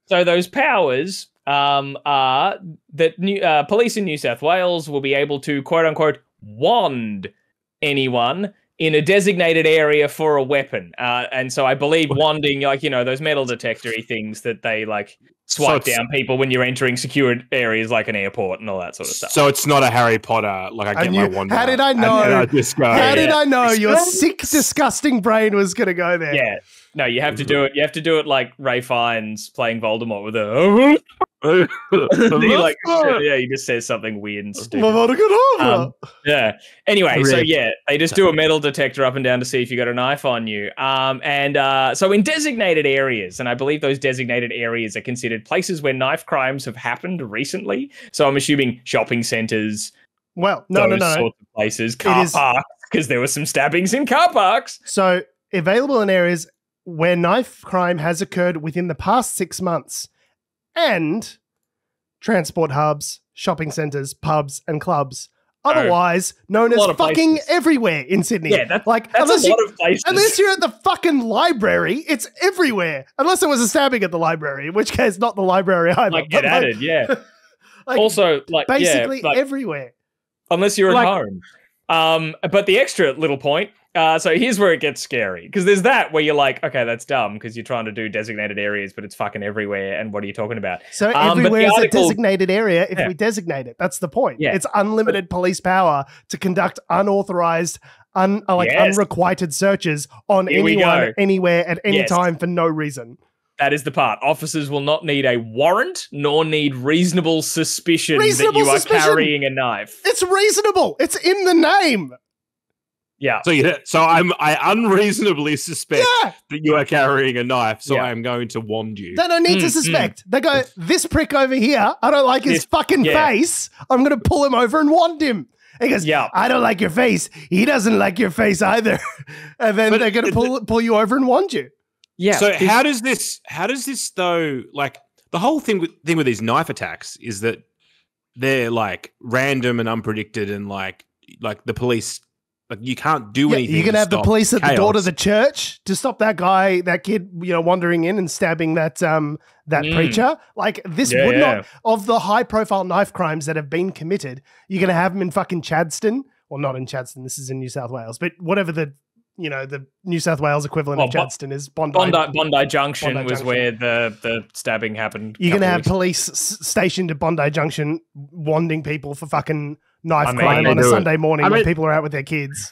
So those powers... are that police in New South Wales will be able to quote unquote wand anyone in a designated area for a weapon. And so I believe wanding, like, you know, those metal detector-y things that they like swipe down people when you're entering secured areas like an airport and all that sort of stuff. So it's not a Harry Potter, like I get my wand. How did I know? How did I know your sick, disgusting brain was going to go there? Yeah. No, you have to do it. You have to do it like Ray Fiennes playing Voldemort with a. He just says something weird and stupid. Yeah. Anyway, so yeah, they just do a metal detector up and down to see if you got a knife on you. So in designated areas, and I believe those designated areas are considered places where knife crimes have happened recently. So I'm assuming shopping centers. Well, no. Sorts of places, car parks, because there were some stabbings in car parks. So available in areas where knife crime has occurred within the past 6 months, and transport hubs, shopping centres, pubs, and clubs. Otherwise known as fucking everywhere in Sydney. Yeah, that's a lot of places. Unless you're at the fucking library, it's everywhere. Unless there was a stabbing at the library, in which case not the library either. Like get added, yeah. Also, like basically everywhere. Unless you're at home. But the extra little point. So here's where it gets scary, because there's that where you're like, okay, that's dumb because you're trying to do designated areas, but it's fucking everywhere. And what are you talking about? So everywhere is a designated area if we designate it. That's the point. Yeah. It's unlimited police power to conduct unauthorized, unrequited searches on anyone, anywhere, at any time for no reason. That is the part. Officers will not need a warrant nor need reasonable suspicion that you are carrying a knife. It's reasonable. It's in the name. Yeah. So I unreasonably suspect that you are carrying a knife, so I am going to wand you. They don't need to suspect. They go, this prick over here, I don't like his fucking face. I'm going to pull him over and wand him. He goes, I don't like your face. He doesn't like your face either. And then they're going to pull you over and wand you. Yeah. So how does this though, like the whole thing with these knife attacks is that they're like random and unpredicted, and like the police, like you can't do anything. You can have the police at the door to the church to stop that kid, wandering in and stabbing that preacher. Like this would not, of the high profile knife crimes that have been committed, you're going to have them in fucking Chadstone. Well, not in Chadstone. This is in New South Wales, but whatever the New South Wales equivalent of Chadstone is Bondi Junction was where the stabbing happened. You're going to have police stationed at Bondi Junction wanding people for fucking knife crime on a Sunday morning when people are out with their kids.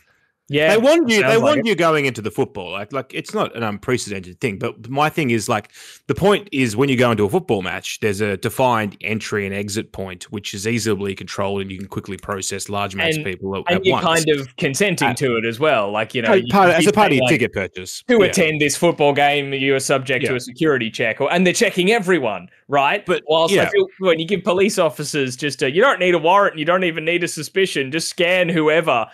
Yeah, they want you going into the football. Like it's not an unprecedented thing. But my thing is, like, the point is when you go into a football match, there's a defined entry and exit point, which is easily controlled, and you can quickly process large amounts of people at once. And you're kind of consenting to it as well. Like, as a part of your ticket purchase. To attend this football game, you are subject to a security check, and they're checking everyone, right? But whilst I feel when you give police officers you don't need a warrant, you don't even need a suspicion, just scan whoever.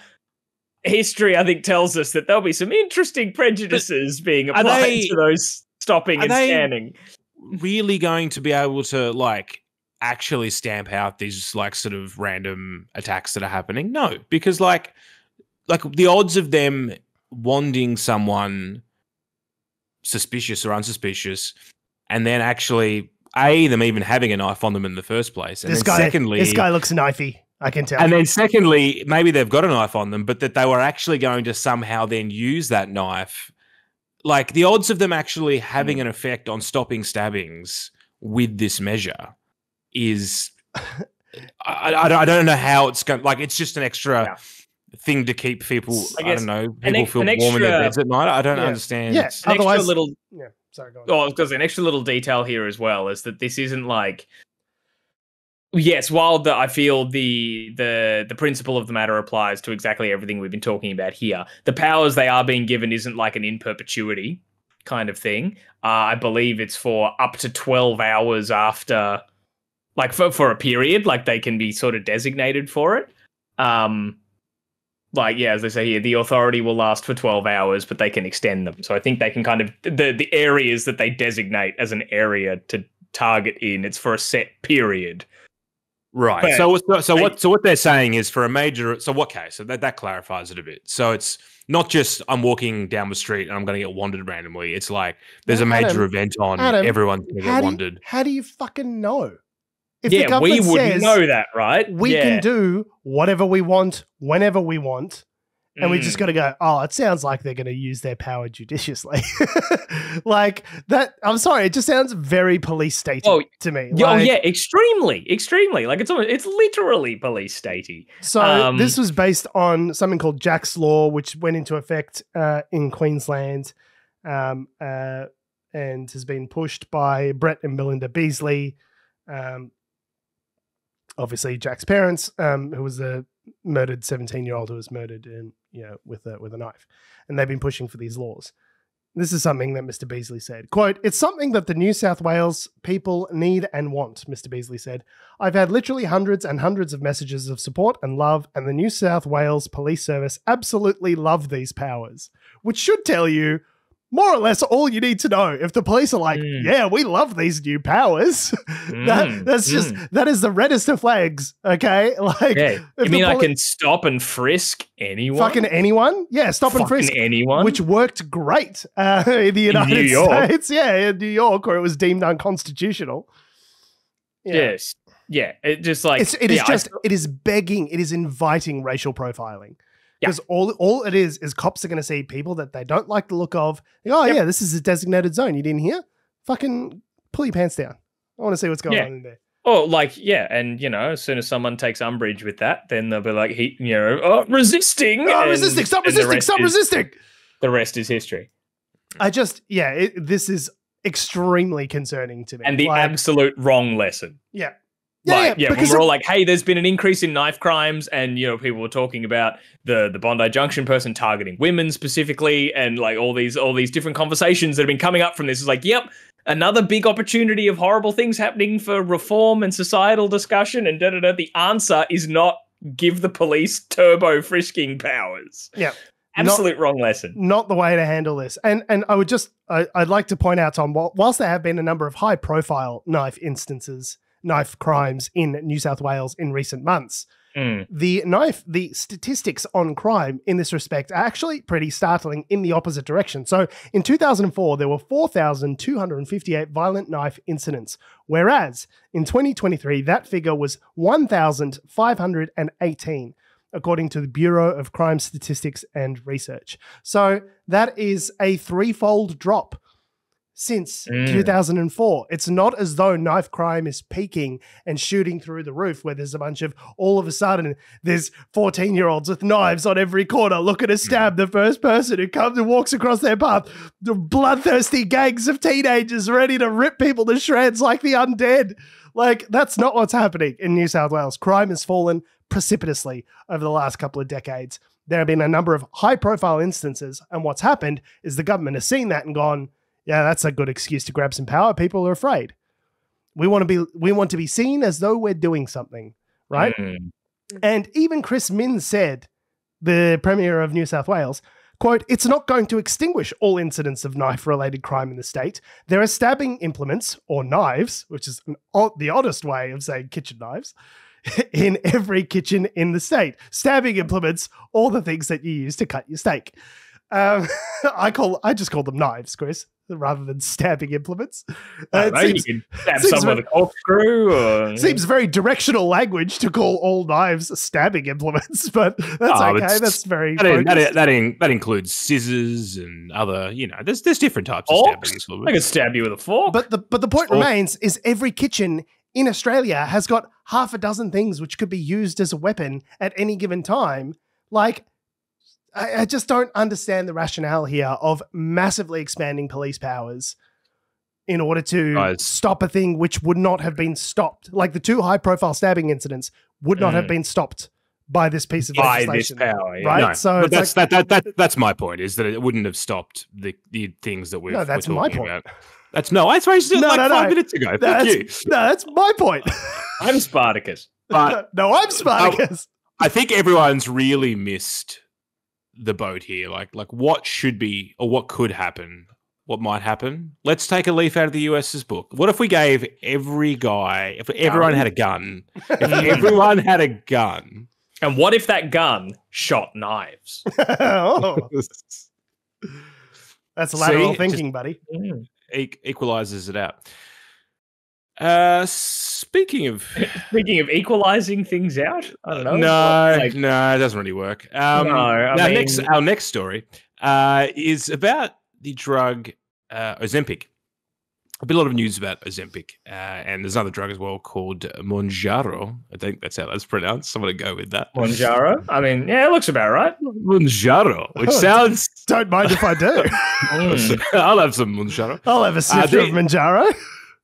History, I think, tells us that there'll be some interesting prejudices being applied to those stopping and scanning. Really going to be able to like actually stamp out these like sort of random attacks that are happening? No, because like the odds of them wanding someone suspicious or unsuspicious, and then actually them even having a knife on them in the first place, and secondly, this guy looks knifey. I can tell. And then secondly, maybe they've got a knife on them, but that they were actually going to somehow then use that knife. Like the odds of them actually having an effect on stopping stabbings with this measure is, I don't know how it's going. Like it's just an extra thing to keep people, I don't know, an people feel warm in their beds at night. I don't understand. Yeah, otherwise, go on. Oh, because an extra little detail here as well is that this isn't like, yes, while I feel the principle of the matter applies to exactly everything we've been talking about here, the powers they are being given isn't like an in perpetuity kind of thing. I believe it's for up to 12 hours after, like for a period, like they can be sort of designated for it. Like, yeah, as they say here, the authority will last for 12 hours, but they can extend them. So I think they can kind of, the areas that they designate as an area to target in, it's for a set period. Right. But so what they're saying is for a major, so that clarifies it a bit. So it's not just I'm walking down the street and I'm going to get wandered randomly. It's like there's a major event on, everyone's going to get wandered. How do you fucking know? If we wouldn't know that, right? We can do whatever we want, whenever we want, and we just got to go, oh, it sounds like they're going to use their power judiciously. Like that, I'm sorry, it just sounds very police statey to me. Extremely. Like it's literally police statey. So this was based on something called Jack's Law, which went into effect in Queensland and has been pushed by Brett and Melinda Beasley. Obviously, Jack's parents, who was a murdered 17-year-old who was murdered with a knife, and they've been pushing for these laws. This is something that Mr. Beasley said. Quote, "It's something that the New South Wales people need and want," Mr. Beasley said. "I've had literally hundreds and hundreds of messages of support and love, and the New South Wales Police Service absolutely love these powers," which should tell you more or less all you need to know. If the police are like, yeah, we love these new powers, that is the reddest of flags, okay? Like, you mean I can stop and frisk anyone? Fucking anyone? Yeah, stop and frisk anyone. Which worked great in the United States. Yeah, in New York, where it was deemed unconstitutional. Yeah. Yes. Yeah, it just like... it is begging, it is inviting racial profiling. Because all it is cops are going to see people that they don't like the look of. Yeah, this is a designated zone. You didn't hear? Fucking pull your pants down. I want to see what's going on in there. Oh, and as soon as someone takes umbrage with that, then they'll be like, resisting. Resisting. Stop resisting. The rest is history. This is extremely concerning to me. And the absolute wrong lesson. Yeah. When we're all like, hey, there's been an increase in knife crimes, and people were talking about the Bondi Junction person targeting women specifically, and like all these different conversations that have been coming up from this is like, yep, another big opportunity of horrible things happening for reform and societal discussion, and da-da-da. The answer is not give the police turbo frisking powers. Yeah. Absolute wrong lesson. Not the way to handle this. And I'd like to point out, Tom, whilst there have been a number of high profile knife crimes in New South Wales in recent months, the statistics on crime in this respect are actually pretty startling in the opposite direction. So in 2004, there were 4,258 violent knife incidents, whereas in 2023, that figure was 1,518, according to the Bureau of Crime Statistics and Research. So that is a threefold drop since 2004. It's not as though knife crime is peaking and shooting through the roof, where there's a bunch of, all of a sudden, there's 14-year-olds with knives on every corner looking to stab the first person who comes and walks across their path. The bloodthirsty gangs of teenagers ready to rip people to shreds like the undead. Like, that's not what's happening in New South Wales. Crime has fallen precipitously over the last couple of decades. There have been a number of high-profile instances, and what's happened is the government has seen that and gone, yeah, that's a good excuse to grab some power. People are afraid. We want to be seen as though we're doing something, right? And even Chris Minns said, the Premier of New South Wales, quote, "It's not going to extinguish all incidents of knife-related crime in the state. There are stabbing implements, or knives," which is the oddest way of saying kitchen knives, "in every kitchen in the state. Stabbing implements, all the things that you use to cut your steak." I just call them knives, Chris, rather than stabbing implements. You can stab someone with a corkscrew. Seems very directional language to call all knives stabbing implements, but that's okay. That's very that includes scissors and other. There's different types of stabbing. I can stab you with a fork. But the point remains is every kitchen in Australia has got half a dozen things which could be used as a weapon at any given time. Like, I just don't understand the rationale here of massively expanding police powers in order to stop a thing which would not have been stopped. Like the 2 high-profile stabbing incidents would not have been stopped by this piece of legislation. By this power, yeah. Right? No, so that's my point, is that it wouldn't have stopped the things that we're talking my point. about. That's what I said 5 minutes ago. Fuck you. No, that's my point. I'm Spartacus. But no, I'm Spartacus. I think everyone's really missed the boat here. Like what should be or what could happen, what might happen. Let's take a leaf out of the US's book. What if we gave every guy, if everyone had a gun, if everyone had a gun. And what if that gun shot knives? That's lateral thinking, buddy. Equalizes it out. Speaking of equalizing things out, I don't know. No, it doesn't really work. Our next story is about the drug Ozempic. A lot of news about Ozempic, and there's another drug as well called Mounjaro. I think that's how that's pronounced. I'm going to go with that. Mounjaro? I mean, yeah, it looks about right. Mounjaro, which sounds... Don't mind if I do. I'll have some Mounjaro. I'll have a snifter of Mounjaro.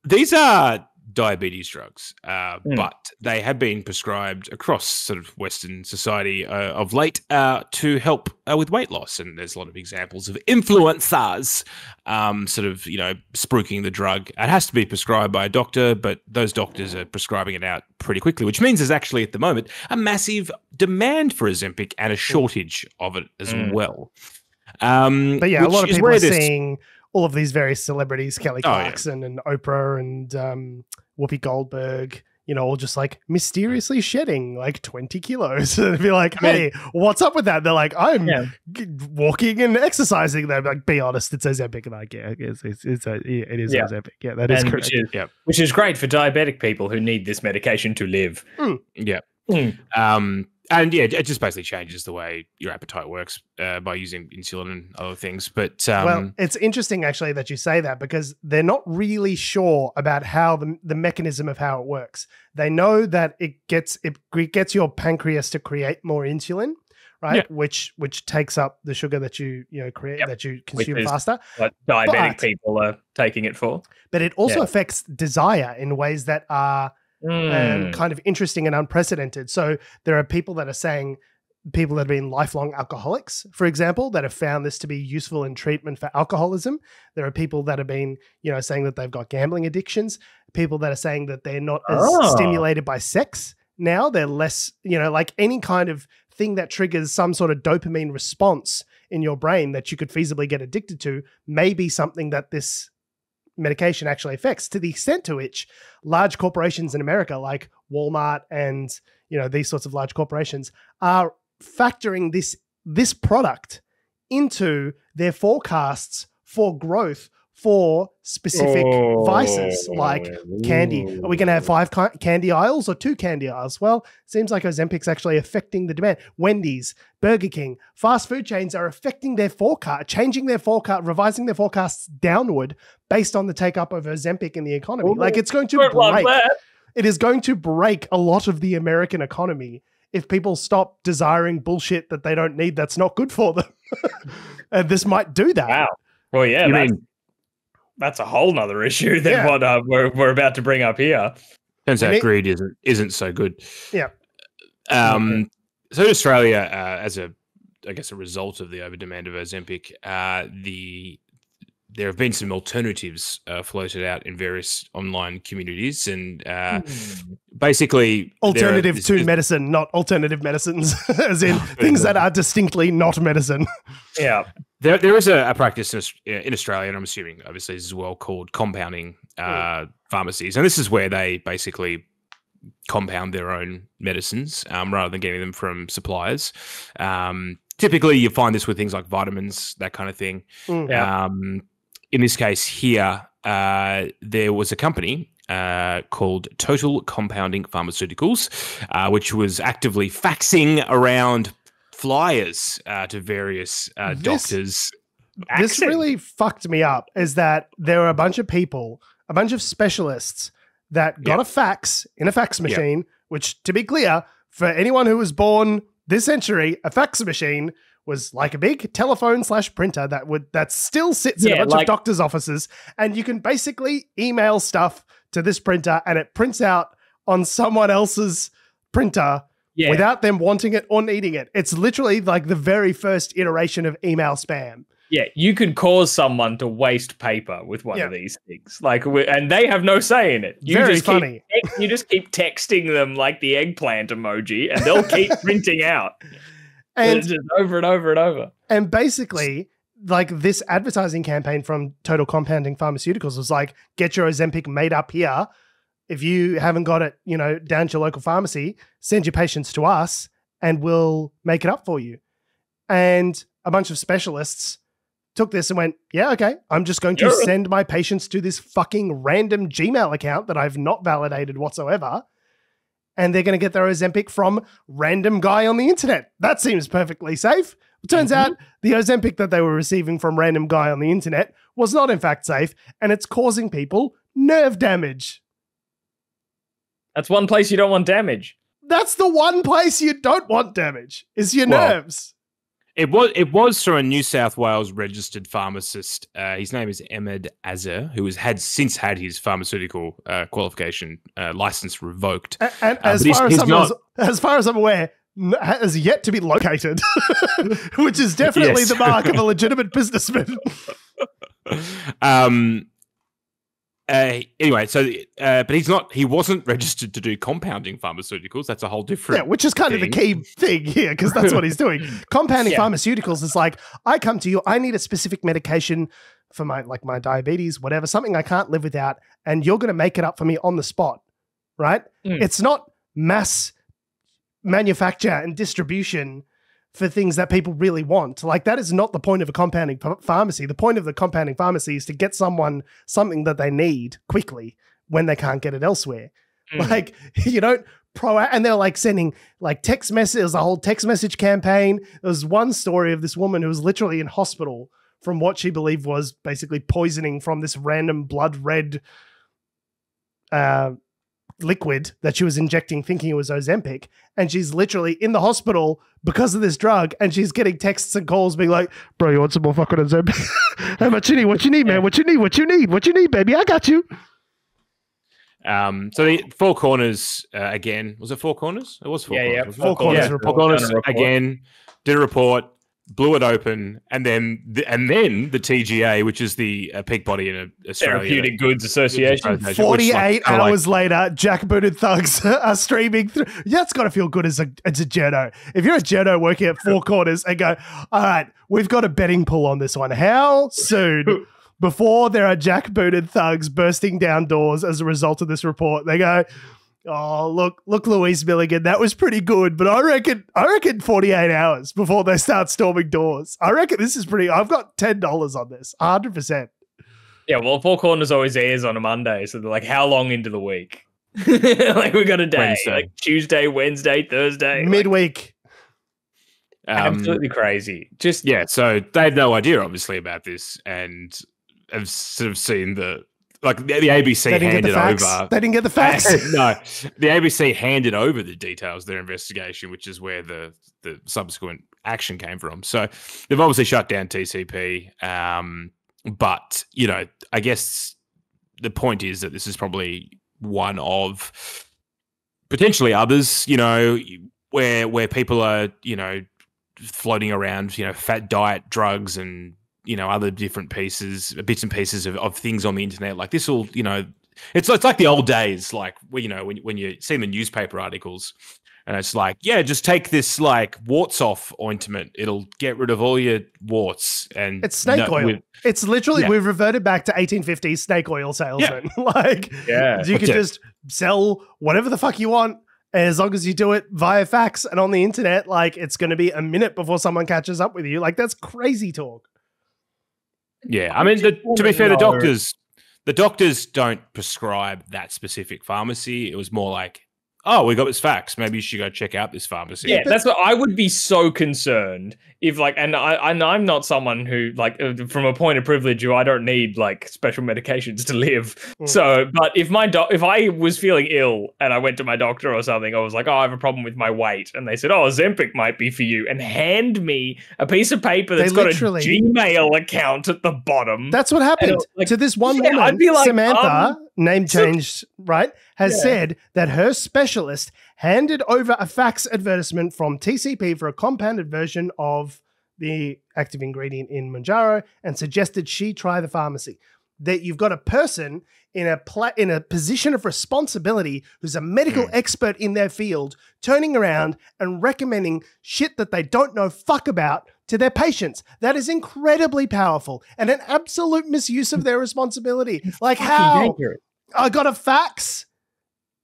These are diabetes drugs, but they have been prescribed across sort of Western society of late to help with weight loss. And there's a lot of examples of influencers sort of, spruiking the drug. It has to be prescribed by a doctor, but those doctors are prescribing it out pretty quickly, which means there's actually at the moment a massive demand for Ozempic and a shortage of it as well. But yeah, a lot of people are seeing all of these various celebrities, Kelly Clarkson and Oprah and Whoopi Goldberg, all just like mysteriously shedding like 20 kilos. And be like, hey, what's up with that? They're like, I'm walking and exercising. They're like, be honest, it's Ozempic. And like, it is Ozempic. Yeah, that is correct. Which is great for diabetic people who need this medication to live. Yeah. And yeah, it just basically changes the way your appetite works by using insulin and other things. But well, it's interesting actually that you say that, because they're not really sure about how the mechanism of how it works. They know that it gets your pancreas to create more insulin, right? Yeah. Which takes up the sugar that you create that you consume faster. What diabetic people are taking it for. But it also affects desire in ways that are kind of interesting and unprecedented. So there are people that have been lifelong alcoholics, for example, that have found this to be useful in treatment for alcoholism. There are people that have been, saying that they've got gambling addictions. People that are saying that they're not as stimulated by sex now. They're less, like any kind of thing that triggers some sort of dopamine response in your brain that you could feasibly get addicted to may be something that this medication actually affects, to the extent to which large corporations in America like Walmart and these sorts of large corporations are factoring this product into their forecasts for growth for specific vices like candy. Are we going to have 5 candy aisles or 2 candy aisles? Well, it seems like Ozempic's actually affecting the demand. Wendy's, Burger King, fast food chains are affecting their forecast, changing their forecast, revising their forecasts downward based on the take up of Ozempic in the economy. Like it's going to break. It is going to break a lot of the American economy if people stop desiring bullshit that they don't need that's not good for them. And this might do that. Wow. Well, yeah. That's a whole nother issue than what we're about to bring up here. Turns out greed isn't so good. Yeah. So in Australia, as a result of the overdemand of Ozempic, there have been some alternatives floated out in various online communities, and basically alternative to medicine, not alternative medicines, as in things that are distinctly not medicine. Yeah. There is a practice in Australia, and I'm assuming obviously as well, called compounding pharmacies. And this is where they basically compound their own medicines rather than getting them from suppliers. Typically, you find this with things like vitamins, that kind of thing. In this case here, there was a company called Total Compounding Pharmaceuticals, which was actively faxing around flyers to various doctors. This really fucked me up, is that there were a bunch of people, a bunch of specialists that got a fax in a fax machine, which, to be clear, for anyone who was born this century, a fax machine was like a big telephone/printer that still sits in a bunch of doctors' offices, and you can basically email stuff to this printer, and it prints out on someone else's printer without them wanting it or needing it. It's literally like the very first iteration of email spam. Yeah, you could cause someone to waste paper with one of these things, and they have no say in it. Very funny. You just keep texting them like the eggplant emoji, and they'll keep printing out. And just over and over and over. And basically, like this advertising campaign from Total Compounding Pharmaceuticals was like, get your Ozempic made up here. If you haven't got it, down to your local pharmacy, send your patients to us and we'll make it up for you. And a bunch of specialists took this and went, yeah, okay, I'm just going to send my patients to this fucking random Gmail account that I've not validated whatsoever. And they're going to get their Ozempic from random guy on the internet. That seems perfectly safe. It turns out the Ozempic that they were receiving from random guy on the internet was not in fact safe, and it's causing people nerve damage. That's one place you don't want damage. That's the one place you don't want damage, is your nerves. It was through a New South Wales registered pharmacist. His name is Ahmed Azhar, who has since had his pharmaceutical qualification license revoked. And as far as I'm aware, has yet to be located, which is definitely the mark of a legitimate businessman. Anyway, so but he wasn't registered to do compounding pharmaceuticals. That's a whole different which is kind of the key thing here, because that's what he's doing. Compounding pharmaceuticals is like, I come to you, I need a specific medication for my diabetes, whatever, something I can't live without, and you're going to make it up for me on the spot, right? It's not mass manufacture and distribution for things that people really want. Like, that is not the point of a compounding pharmacy. The point of the compounding pharmacy is to get someone something that they need quickly when they can't get it elsewhere. Like, you don't and they're like sending like text messages, a whole text message campaign. There was one story of this woman who was literally in hospital from what she believed was basically poisoning from this random blood red liquid that she was injecting thinking it was Ozempic, and she's literally in the hospital because of this drug, and she's getting texts and calls being like, bro, you want some more fucking Ozempic? How much you need? What you need, man? What you need, baby? I got you. So the Four Corners again, was it Four Corners? It was Four Corners. Yeah, Four Corners. Four Corners again did a report, blew it open, and then the TGA, which is the Peak Body in Australia, Therapeutic Goods Association. 48 hours later, jackbooted thugs are streaming through. Yeah, it's got to feel good as a journo. If you're a journo working at Four Corners and go, all right, we've got a betting pool on this one. How soon before there are jackbooted thugs bursting down doors as a result of this report, they go, oh, look, Louise Milligan, that was pretty good, but I reckon 48 hours before they start storming doors. I reckon this is pretty. I've got $10 on this, 100%. Yeah, well, Four Corners always airs on a Monday, so they're like, how long into the week? Like, we got a day, Wednesday. Like Tuesday, Wednesday, Thursday, midweek. Absolutely crazy. So they had no idea, obviously, about this, and have sort of seen the ABC handed over. They didn't get the facts. No, the ABC handed over the details of their investigation, which is where the subsequent action came from. So they've obviously shut down TCP. But, I guess the point is that this is probably one of potentially others, where people are, floating around, fat diet drugs and, other different bits and pieces of things on the internet. Like this will, it's like the old days, like, when you see the newspaper articles and it's like, yeah, just take this like warts off ointment. It'll get rid of all your warts. And it's snake oil. It's literally, we've reverted back to 1850s snake oil salesman. Yeah. You can just sell whatever the fuck you want. As long as you do it via fax and on the internet, like it's going to be a minute before someone catches up with you. Like that's crazy talk. Yeah, I mean, to be fair, the doctors don't prescribe that specific pharmacy. It was more like oh, we got this fax. Maybe you should go check out this pharmacy. Yeah, that's what I would be so concerned if like, and I'm not someone who like from a point of privilege, I don't need like special medications to live. So, but if I was feeling ill and I went to my doctor or something, I was like, oh, I have a problem with my weight, and they said, oh, Ozempic might be for you, and hand me a piece of paper that's got a Gmail account at the bottom. That's what happened to this one woman. I'd be like, Samantha, name changed, right? Has said that her specialist handed over a fax advertisement from TCP for a compounded version of the active ingredient in Mounjaro and suggested she try the pharmacy. That you've got a person in a position of responsibility who's a medical expert in their field turning around and recommending shit that they don't know fuck about to their patients. That is incredibly powerful and an absolute misuse of their responsibility. Like how I got a fax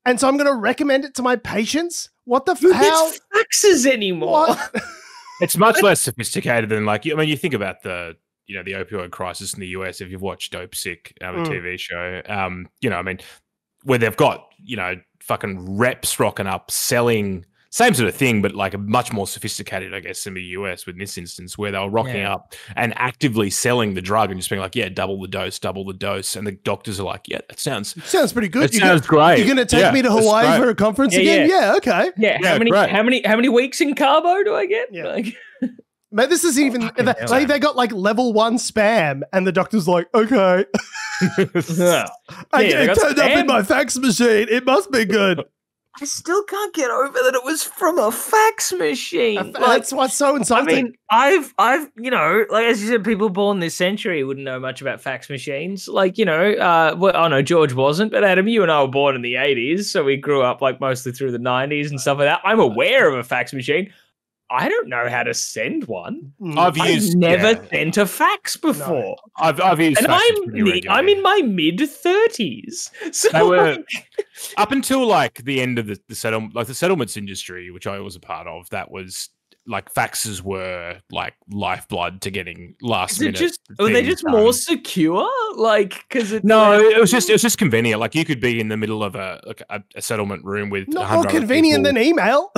and so I'm going to recommend it to my patients? What the fuck? Who gets faxes anymore? It's much less sophisticated than like, I mean, you think about the opioid crisis in the US, if you've watched Dope Sick, the TV show, I mean, where they've got, fucking reps rocking up selling same sort of thing, but like a much more sophisticated, I guess, in the US with this instance, where they were rocking up and actively selling the drug and just being like, yeah, double the dose. And the doctors are like, yeah, that sounds pretty good. That sounds great. You're going to take me to Hawaii for a conference again? Yeah, okay. Yeah, how many weeks in carbo do I get? Yeah. Like but this is even they got like level 1 spam, and the doctor's like, okay. It turned up in my fax machine. It must be good. I still can't get over that it was from a fax machine. That's what's so insulting. I mean, I've like as you said, people born this century wouldn't know much about fax machines. Like, George wasn't, but Adam, you and I were born in the 80s, so we grew up like mostly through the 90s and stuff like that. I'm aware of a fax machine. I don't know how to send one. I've never sent a fax before. No. I've used and faxes I'm in my mid-30s. So they were up until like the end of the settlements industry, which I was a part of. That was like faxes were like lifeblood to getting last minute. Were they just more secure? Like it was just convenient. Like you could be in the middle of a settlement room with not more convenient than email.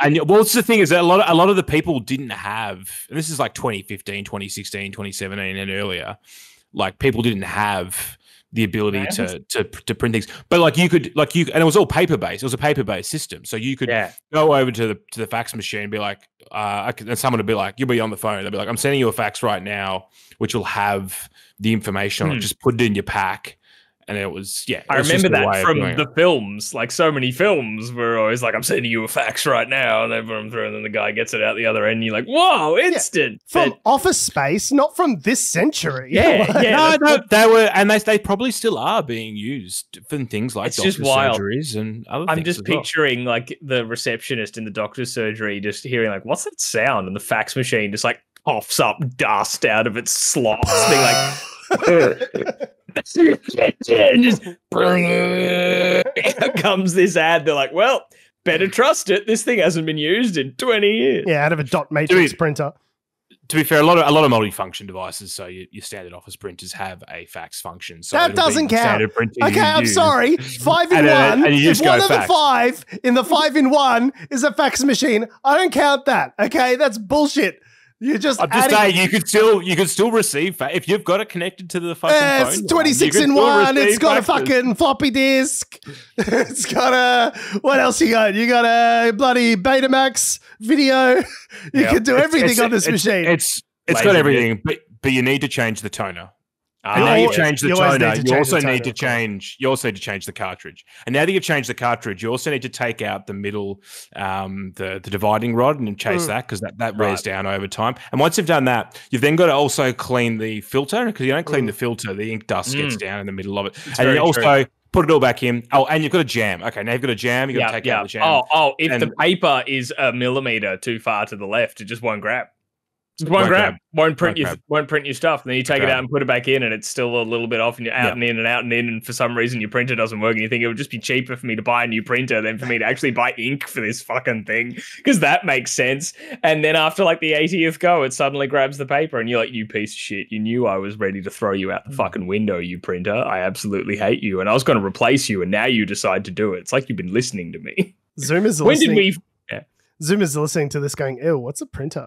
And what's the thing is that a lot of the people didn't have, and this is like 2015, 2016, 2017 and earlier, like people didn't have the ability to print things. But and it was all paper based. It was a paper based system. So you could go over to the fax machine and be like, and someone would be like, you'll be on the phone. They'll be like, I'm sending you a fax right now, which will have the information on it. Just put it in your pack. And it was, I remember that from the films. Like so many films were always like, I'm sending you a fax right now. And they put them through, and then the guy gets it out the other end. And you're like, whoa, instant. From Office Space, not from this century. No, they were, and they probably still are being used for things like doctor's surgeries and other things. I'm just picturing like the receptionist in the doctor's surgery just hearing like, what's that sound? And the fax machine just like coughs up dust out of its slots. Being like, and just out comes this ad. They're like, well, better trust it. This thing hasn't been used in 20 years. Yeah, out of a dot matrix printer. To be fair, a lot of multifunction devices, so your standard office printers have a fax function. So that doesn't count. Okay, I'm sorry. 5-in-1. And you just if one of the 5 in the 5-in-1 is a fax machine, I don't count that. Okay, that's bullshit. I'm just saying you could still receive if you've got it connected to the fucking phone. It's 26-in-1. It's got a fucking floppy disk. It's got a what else you got? You got a bloody Betamax video. You can do everything on this machine. It's got everything, but you need to change the toner. And now you've changed the toner. You also need to change the cartridge. And now that you've changed the cartridge, you also need to take out the middle, the dividing rod and chase that, because that wears down over time. And once you've done that, you've then got to also clean the filter, because you don't clean the filter, the ink dust gets down in the middle of it. And you also put it all back in. Oh, and you've got a jam. Okay, now you've got a jam. You've got to take out the jam. If the paper is a millimeter too far to the left, it just won't grab. Won't print your stuff, and then you take it out and put it back in, and it's still a little bit off, and you're out and in and out and in, and for some reason your printer doesn't work, and you think it would just be cheaper for me to buy a new printer than for me to actually buy ink for this fucking thing, because that makes sense. And then after like the 80th go, it suddenly grabs the paper, and you're like, you piece of shit, you knew I was ready to throw you out the fucking window, you printer. I absolutely hate you, and I was going to replace you, and now you decide to do it. It's like you've been listening to me. Zoomers are when did listening. we? Yeah. Zoomers are listening to this, going, "Ew, what's a printer?"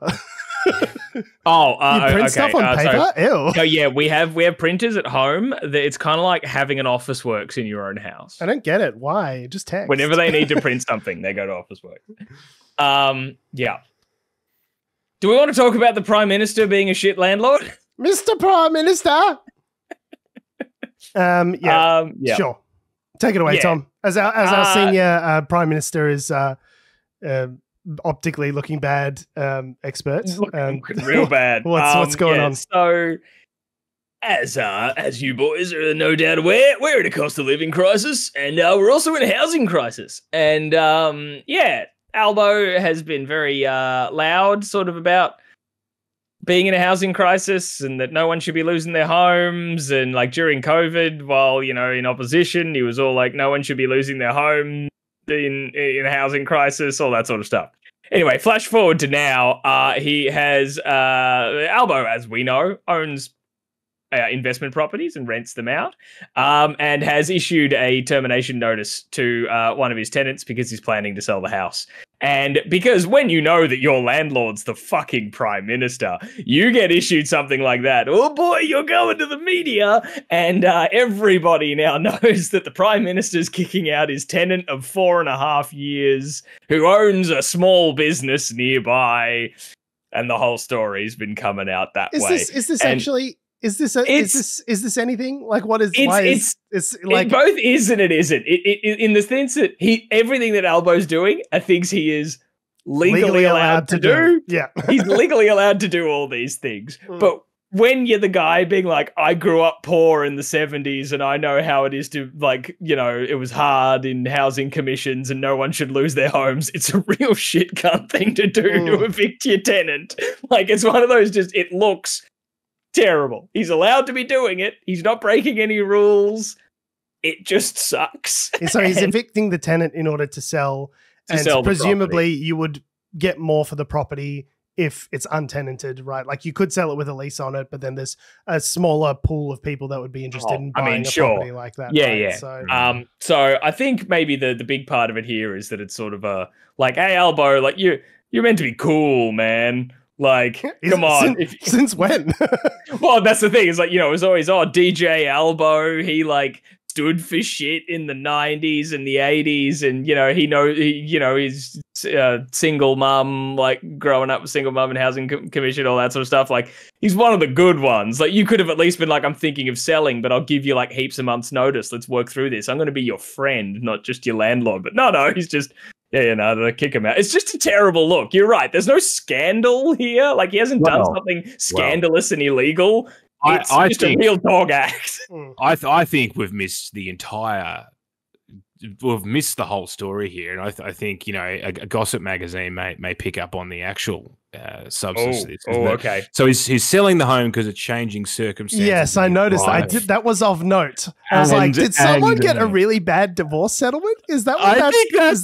Oh, you print stuff on paper? Ew. So yeah, we have printers at home. It's kind of like having an Officeworks in your own house. I don't get it. Why? Just text. Whenever they need to print something, they go to Officeworks. Yeah. Do we want to talk about the Prime Minister being a shit landlord? Mr. Prime Minister. Yeah. Sure. Take it away, Tom. As our senior Prime Minister is optically looking bad expert. Looking real bad. What's going on? So, as you boys are no doubt aware, we're in a cost of living crisis, and we're also in a housing crisis. And Albo has been very loud, sort of about being in a housing crisis and that no one should be losing their homes. And like during COVID, while in opposition, he was all like, no one should be losing their home in a housing crisis, all that sort of stuff. Anyway, flash forward to now. He has Albo, as we know, owns investment properties and rents them out, and has issued a termination notice to one of his tenants because he's planning to sell the house. And because when you know that your landlord's the fucking Prime Minister, you get issued something like that. Oh boy, you're going to the media. And everybody now knows that the Prime Minister's kicking out his tenant of 4.5 years who owns a small business nearby. And the whole story's been coming out that way. Is this actually... Is this anything? Like, what is? It's like it both is and it isn't. It in the sense that everything that Albo's doing, are things he is legally allowed to do. Yeah, he's legally allowed to do all these things. But when you're the guy being like, I grew up poor in the 70s and I know how it is to, like, it was hard in housing commissions and no one should lose their homes. It's a real shit cunt thing to do to evict your tenant. Like, it's one of those it looks terrible. He's allowed to be doing it. He's not breaking any rules. It just sucks. So he's evicting the tenant in order to sell. Presumably you would get more for the property if it's untenanted, right? Like you could sell it with a lease on it, but then there's a smaller pool of people that would be interested in buying a property like that. Yeah, right? yeah. So I think maybe the big part of it here is that it's sort of a like, hey, Albo, like you're meant to be cool, man. Like, come on. Since when? Well, that's the thing. It's like, it was always, DJ Albo. He like stood for shit in the 90s and the 80s. And, he's single mum, like growing up with single mum and housing commission, all that sort of stuff. Like, he's one of the good ones. Like, you could have at least been like, I'm thinking of selling, but I'll give you like heaps of months notice. Let's work through this. I'm going to be your friend, not just your landlord. But no, he's just... they kick him out. It's just a terrible look. You're right. There's no scandal here. Like, he hasn't done something scandalous and illegal. It's just a real dog act. I think we've missed the whole story here. And I think, a gossip magazine may pick up on the actual substance of this. Okay. So he's selling the home because of changing circumstances. Yes, I noticed. That was of note. I was like, did someone get a really bad divorce settlement? Is that what happens?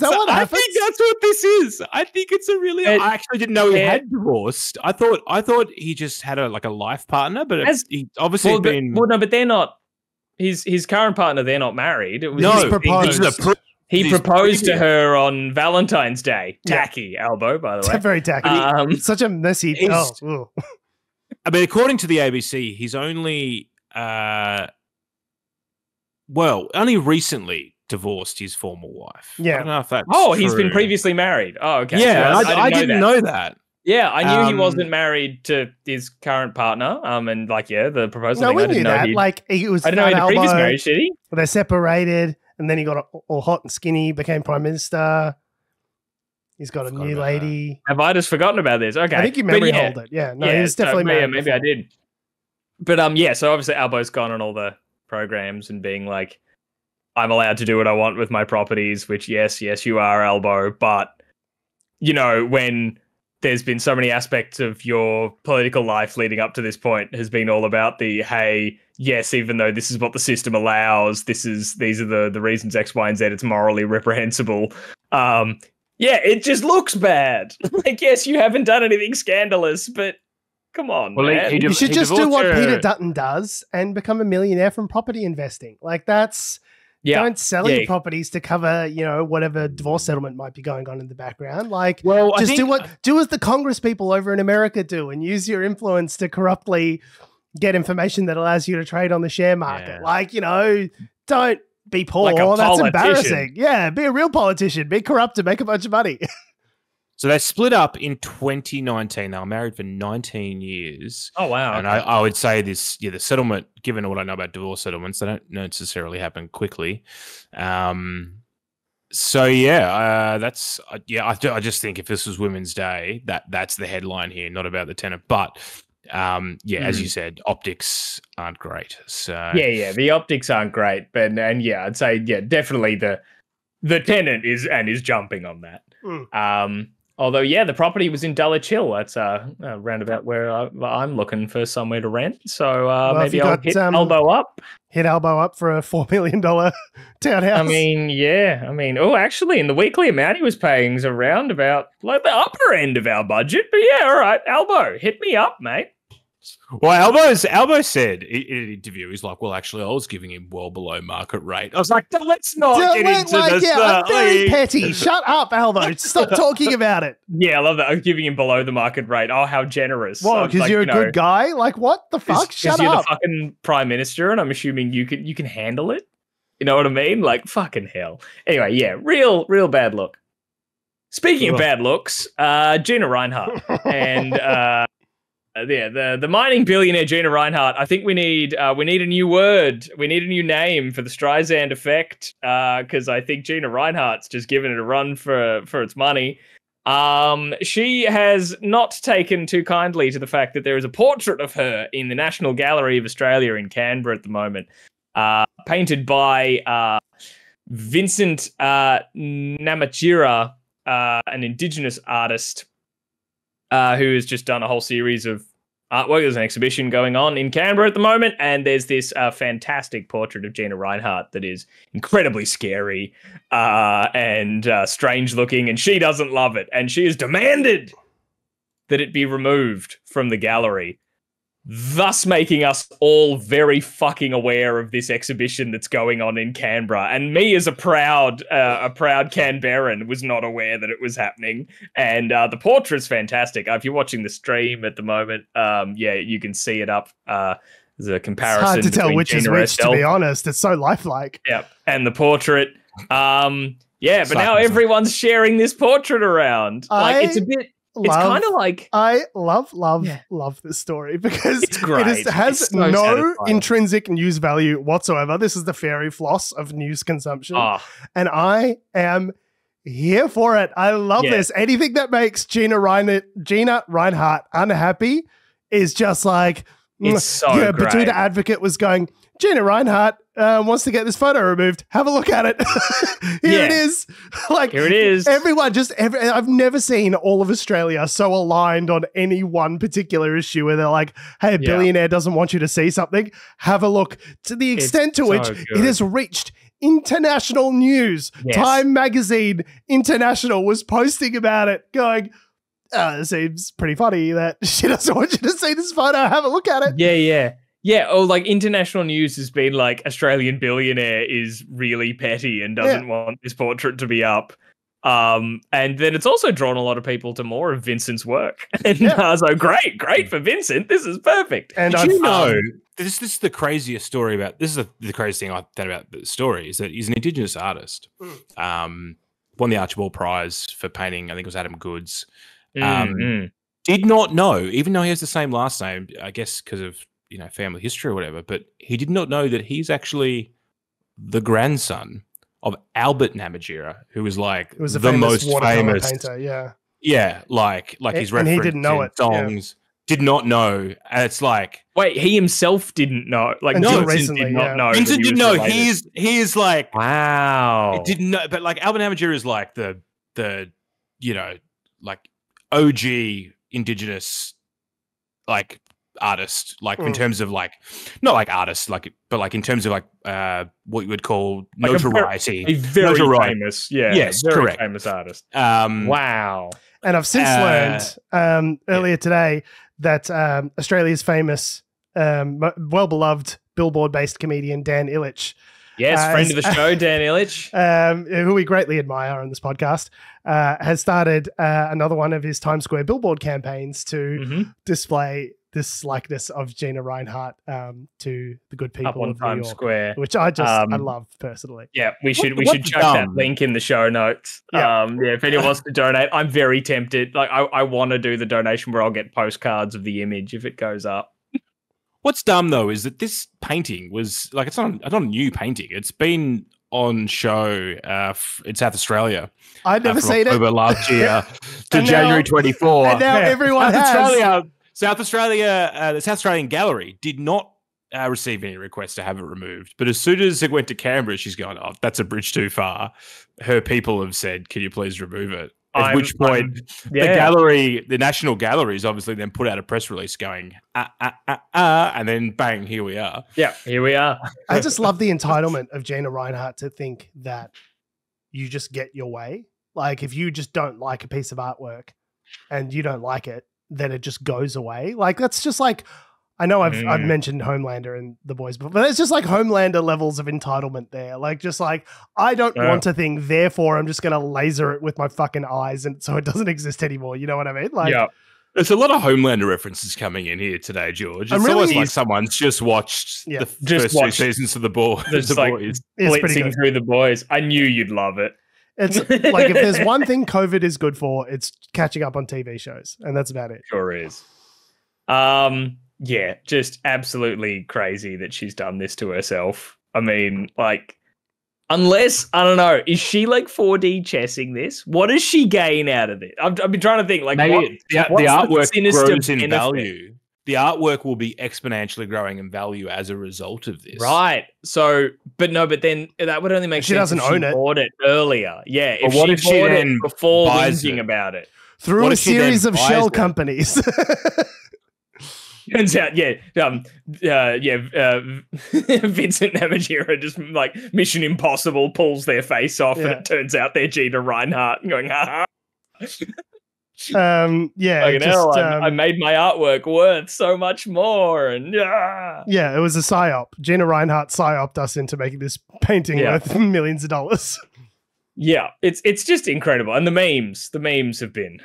I think that's what this is. I think it's a really... I actually didn't know he had divorced. I thought he just had a life partner, but he obviously been... Well, no, but they're not... His current partner, they're not married. He proposed to her on Valentine's Day. Tacky, Albo, by the way. Very tacky. Such a messy... I mean, according to the ABC, he's only... only recently divorced his former wife. Yeah. I don't know if that's he's been previously married. Oh, okay. Yeah, I didn't know that. Yeah, I knew he wasn't married to his current partner. And the proposal thing, we knew that. Like, he was... I didn't know he had a previous marriage, did he? They separated... And then he got all hot and skinny, became Prime Minister. He's got a new lady. Have I just forgotten about this? Okay. I think you memory hold it. Yeah. No, he was definitely married. Maybe I did. But so obviously Albo's gone on all the programs and being like, I'm allowed to do what I want with my properties, which yes, you are, Albo. But, when there's been so many aspects of your political life leading up to this point has been all about the, hey, yes, even though this is what the system allows, these are the reasons X, Y, and Z, it's morally reprehensible. It just looks bad. Like, yes, you haven't done anything scandalous, but come on, man. You should just do what Peter Dutton does and become a millionaire from property investing. Like, that's Don't sell your properties to cover, whatever divorce settlement might be going on in the background. Like, just do as the Congress people over in America do and use your influence to corruptly get information that allows you to trade on the share market. Like, don't be poor. Like that's embarrassing. Yeah, be a real politician. Be corrupt and make a bunch of money. So they split up in 2019. They were married for 19 years. Oh, wow. And I would say the settlement, given what I know about divorce settlements, they don't necessarily happen quickly. I just think if this was Women's Day, that's the headline here, not about the tenant. But as you said, optics aren't great. So the optics aren't great. But I'd say definitely the tenant is jumping on that. Although, the property was in Dulwich Hill. That's round about where I'm looking for somewhere to rent. So maybe I'll hit elbow up. Hit elbow up for a $4 million townhouse. Actually, in the weekly amount he was paying is around about like the upper end of our budget. But all right, elbow, hit me up, mate. Well, Albo said in an interview, he's like, well, actually, I was giving him well below market rate. I was like, let's not get into this. I'm very petty. Shut up, Albo. Stop talking about it. Yeah, I love that. I'm giving him below the market rate. Oh, how generous. Well, because you're a good guy? Like, what the fuck? Shut up. You're the fucking prime minister, and I'm assuming you can handle it. You know what I mean? Like, fucking hell. Anyway, real bad look. Speaking of bad looks, Gina Rinehart and... the mining billionaire Gina Rinehart. I think we need a new word. We need a new name for the Streisand effect because I think Gina Rinehart's just given it a run for its money. She has not taken too kindly to the fact that there is a portrait of her in the National Gallery of Australia in Canberra at the moment, painted by Vincent Namatjira, an Indigenous artist. Who has just done a whole series of artwork. There's an exhibition going on in Canberra at the moment, and there's this fantastic portrait of Gina Rinehart that is incredibly scary and strange looking, and she doesn't love it, and she has demanded that it be removed from the gallery, thus making us all very fucking aware of this exhibition that's going on in Canberra. And me as a proud Canberran was not aware that it was happening. And the portrait's fantastic. If you're watching the stream at the moment, you can see it up. There's a comparison. It's hard to tell which is which, to be honest. It's so lifelike. Yeah, and the portrait. But now everyone's sharing this portrait around. It's a bit... It's kind of like I love this story because it's great. It has no intrinsic news value whatsoever. This is the fairy floss of news consumption, and I am here for it. I love this. Anything that makes Gina Rinehart unhappy is just like it's so great. Batuta Advocate was going, Gina Rinehart wants to get this photo removed. Have a look at it. Here it is. Here it is. Everyone, I've never seen all of Australia so aligned on any one particular issue where they're like, hey, a billionaire doesn't want you to see something. Have a look. To the extent to which it has reached international news. Yes. Time Magazine International was posting about it, going, it seems pretty funny that she doesn't want you to see this photo. Have a look at it. Yeah, like international news has been like Australian billionaire is really petty and doesn't want this portrait to be up. And then it's also drawn a lot of people to more of Vincent's work. And so great for Vincent. This is perfect. And did you know, this is the craziest story about, this is the craziest thing I've done about the story, is that he's an Indigenous artist. Won the Archibald Prize for painting, I think it was Adam Goods. Did not know, even though he has the same last name, I guess because of family history or whatever, but he did not know that he's actually the grandson of Albert Namatjira, who was like the most famous painter. Like his reference, he didn't know it. Songs. Did not know, and it's like, wait, he himself didn't know. Like, until recently, did not know. Vincent didn't know. He is like, wow. He didn't know, but like Albert Namatjira is like the like OG Indigenous like artist, like in terms of like, not like artist, like, but like in terms of like what you would call like notoriety. A very famous, yes, very correct, famous artist. Wow. And I've since learned earlier today that Australia's famous, well-beloved billboard-based comedian Dan Illich Yes, friend of the show, Dan Illich. Who we greatly admire on this podcast, has started another one of his Times Square billboard campaigns to display this likeness of Gina Rinehart to the good people up on of New Times York, Square, which I love personally. Yeah, we should chuck that link in the show notes. Yeah, if anyone wants to donate, I'm very tempted. Like, I want to do the donation where I'll get postcards of the image if it goes up. What's dumb though is that this painting was like it's not a new painting. It's been on show in South Australia. I'd never seen October it last year to January 24. And now everyone South Australia, the South Australian Gallery did not receive any requests to have it removed. But as soon as it went to Canberra, she's gone, oh, that's a bridge too far. Her people have said, can you please remove it? At which point, the National Galleries obviously then put out a press release going, and then bang, here we are. Yeah, here we are. I just love the entitlement of Gina Rinehart to think that you just get your way. Like, if you just don't like a piece of artwork and you don't like it, then it just goes away. Like, that's just like, I know I've mentioned Homelander and The Boys before, but it's just like Homelander levels of entitlement there. Like, just like, I don't want a thing, therefore I'm just going to laser it with my fucking eyes and so it doesn't exist anymore. You know what I mean? Like, there's a lot of Homelander references coming in here today, George. It's almost like someone's just watched the first two seasons of The Boys. Blitzing through The Boys. I knew you'd love it. It's like, if there's one thing COVID is good for, it's catching up on TV shows, and that's about it. Sure is. Yeah, just absolutely crazy that she's done this to herself. I mean, like, unless, I don't know, is she like 4D chessing this? What does she gain out of it? I've been trying to think, like, maybe the artwork grows in value. The artwork will be exponentially growing in value as a result of this. Right. So, but then that would only make sense. She doesn't own it. Bought it earlier. Yeah. If she bought it before whinging about it. Through a series of shell companies. Turns out, Vincent Namatjira just like Mission Impossible pulls their face off, and it turns out they're Gina Rinehart going, ha. I made my artwork worth so much more, and it was a psyop. Gina Rinehart psyoped us into making this painting worth millions of dollars. Yeah, it's just incredible, and the memes have been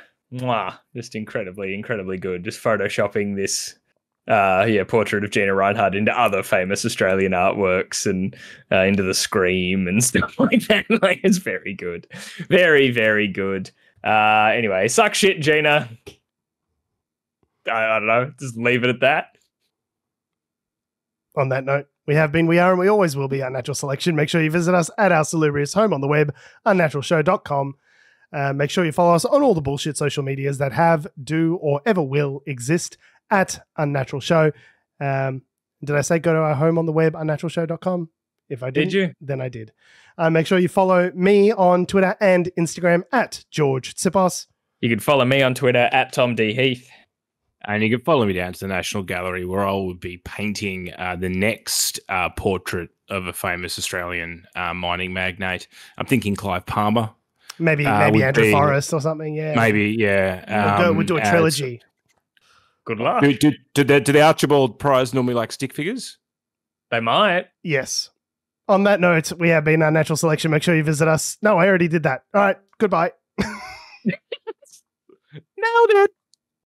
just incredibly good. Just photoshopping this portrait of Gina Rinehart into other famous Australian artworks and into the Scream and stuff like that. Like, it's very good, very, very good. Anyway, suck shit, Gina. I don't know. Just leave it at that. On that note, we have been, we are, and we always will be Unnatural Selection. Make sure you visit us at our salubrious home on the web, unnaturalshow.com. Make sure you follow us on all the bullshit social medias that have, do, or ever will exist at Unnatural Show. Did I say go to our home on the web, unnaturalshow.com? If I didn't, then I did. Make sure you follow me on Twitter and Instagram at George Tsipos. You can follow me on Twitter at Tom D. Heath. And you can follow me down to the National Gallery, where I will be painting the next portrait of a famous Australian mining magnate. I'm thinking Clive Palmer. Maybe Andrew Forrest or something, Maybe, we'll do a trilogy. Good luck. Do the Archibald Prize normally like stick figures? They might. Yes. On that note, we have been Unnatural Selection. Make sure you visit us. No, I already did that. All right, goodbye. Nailed it.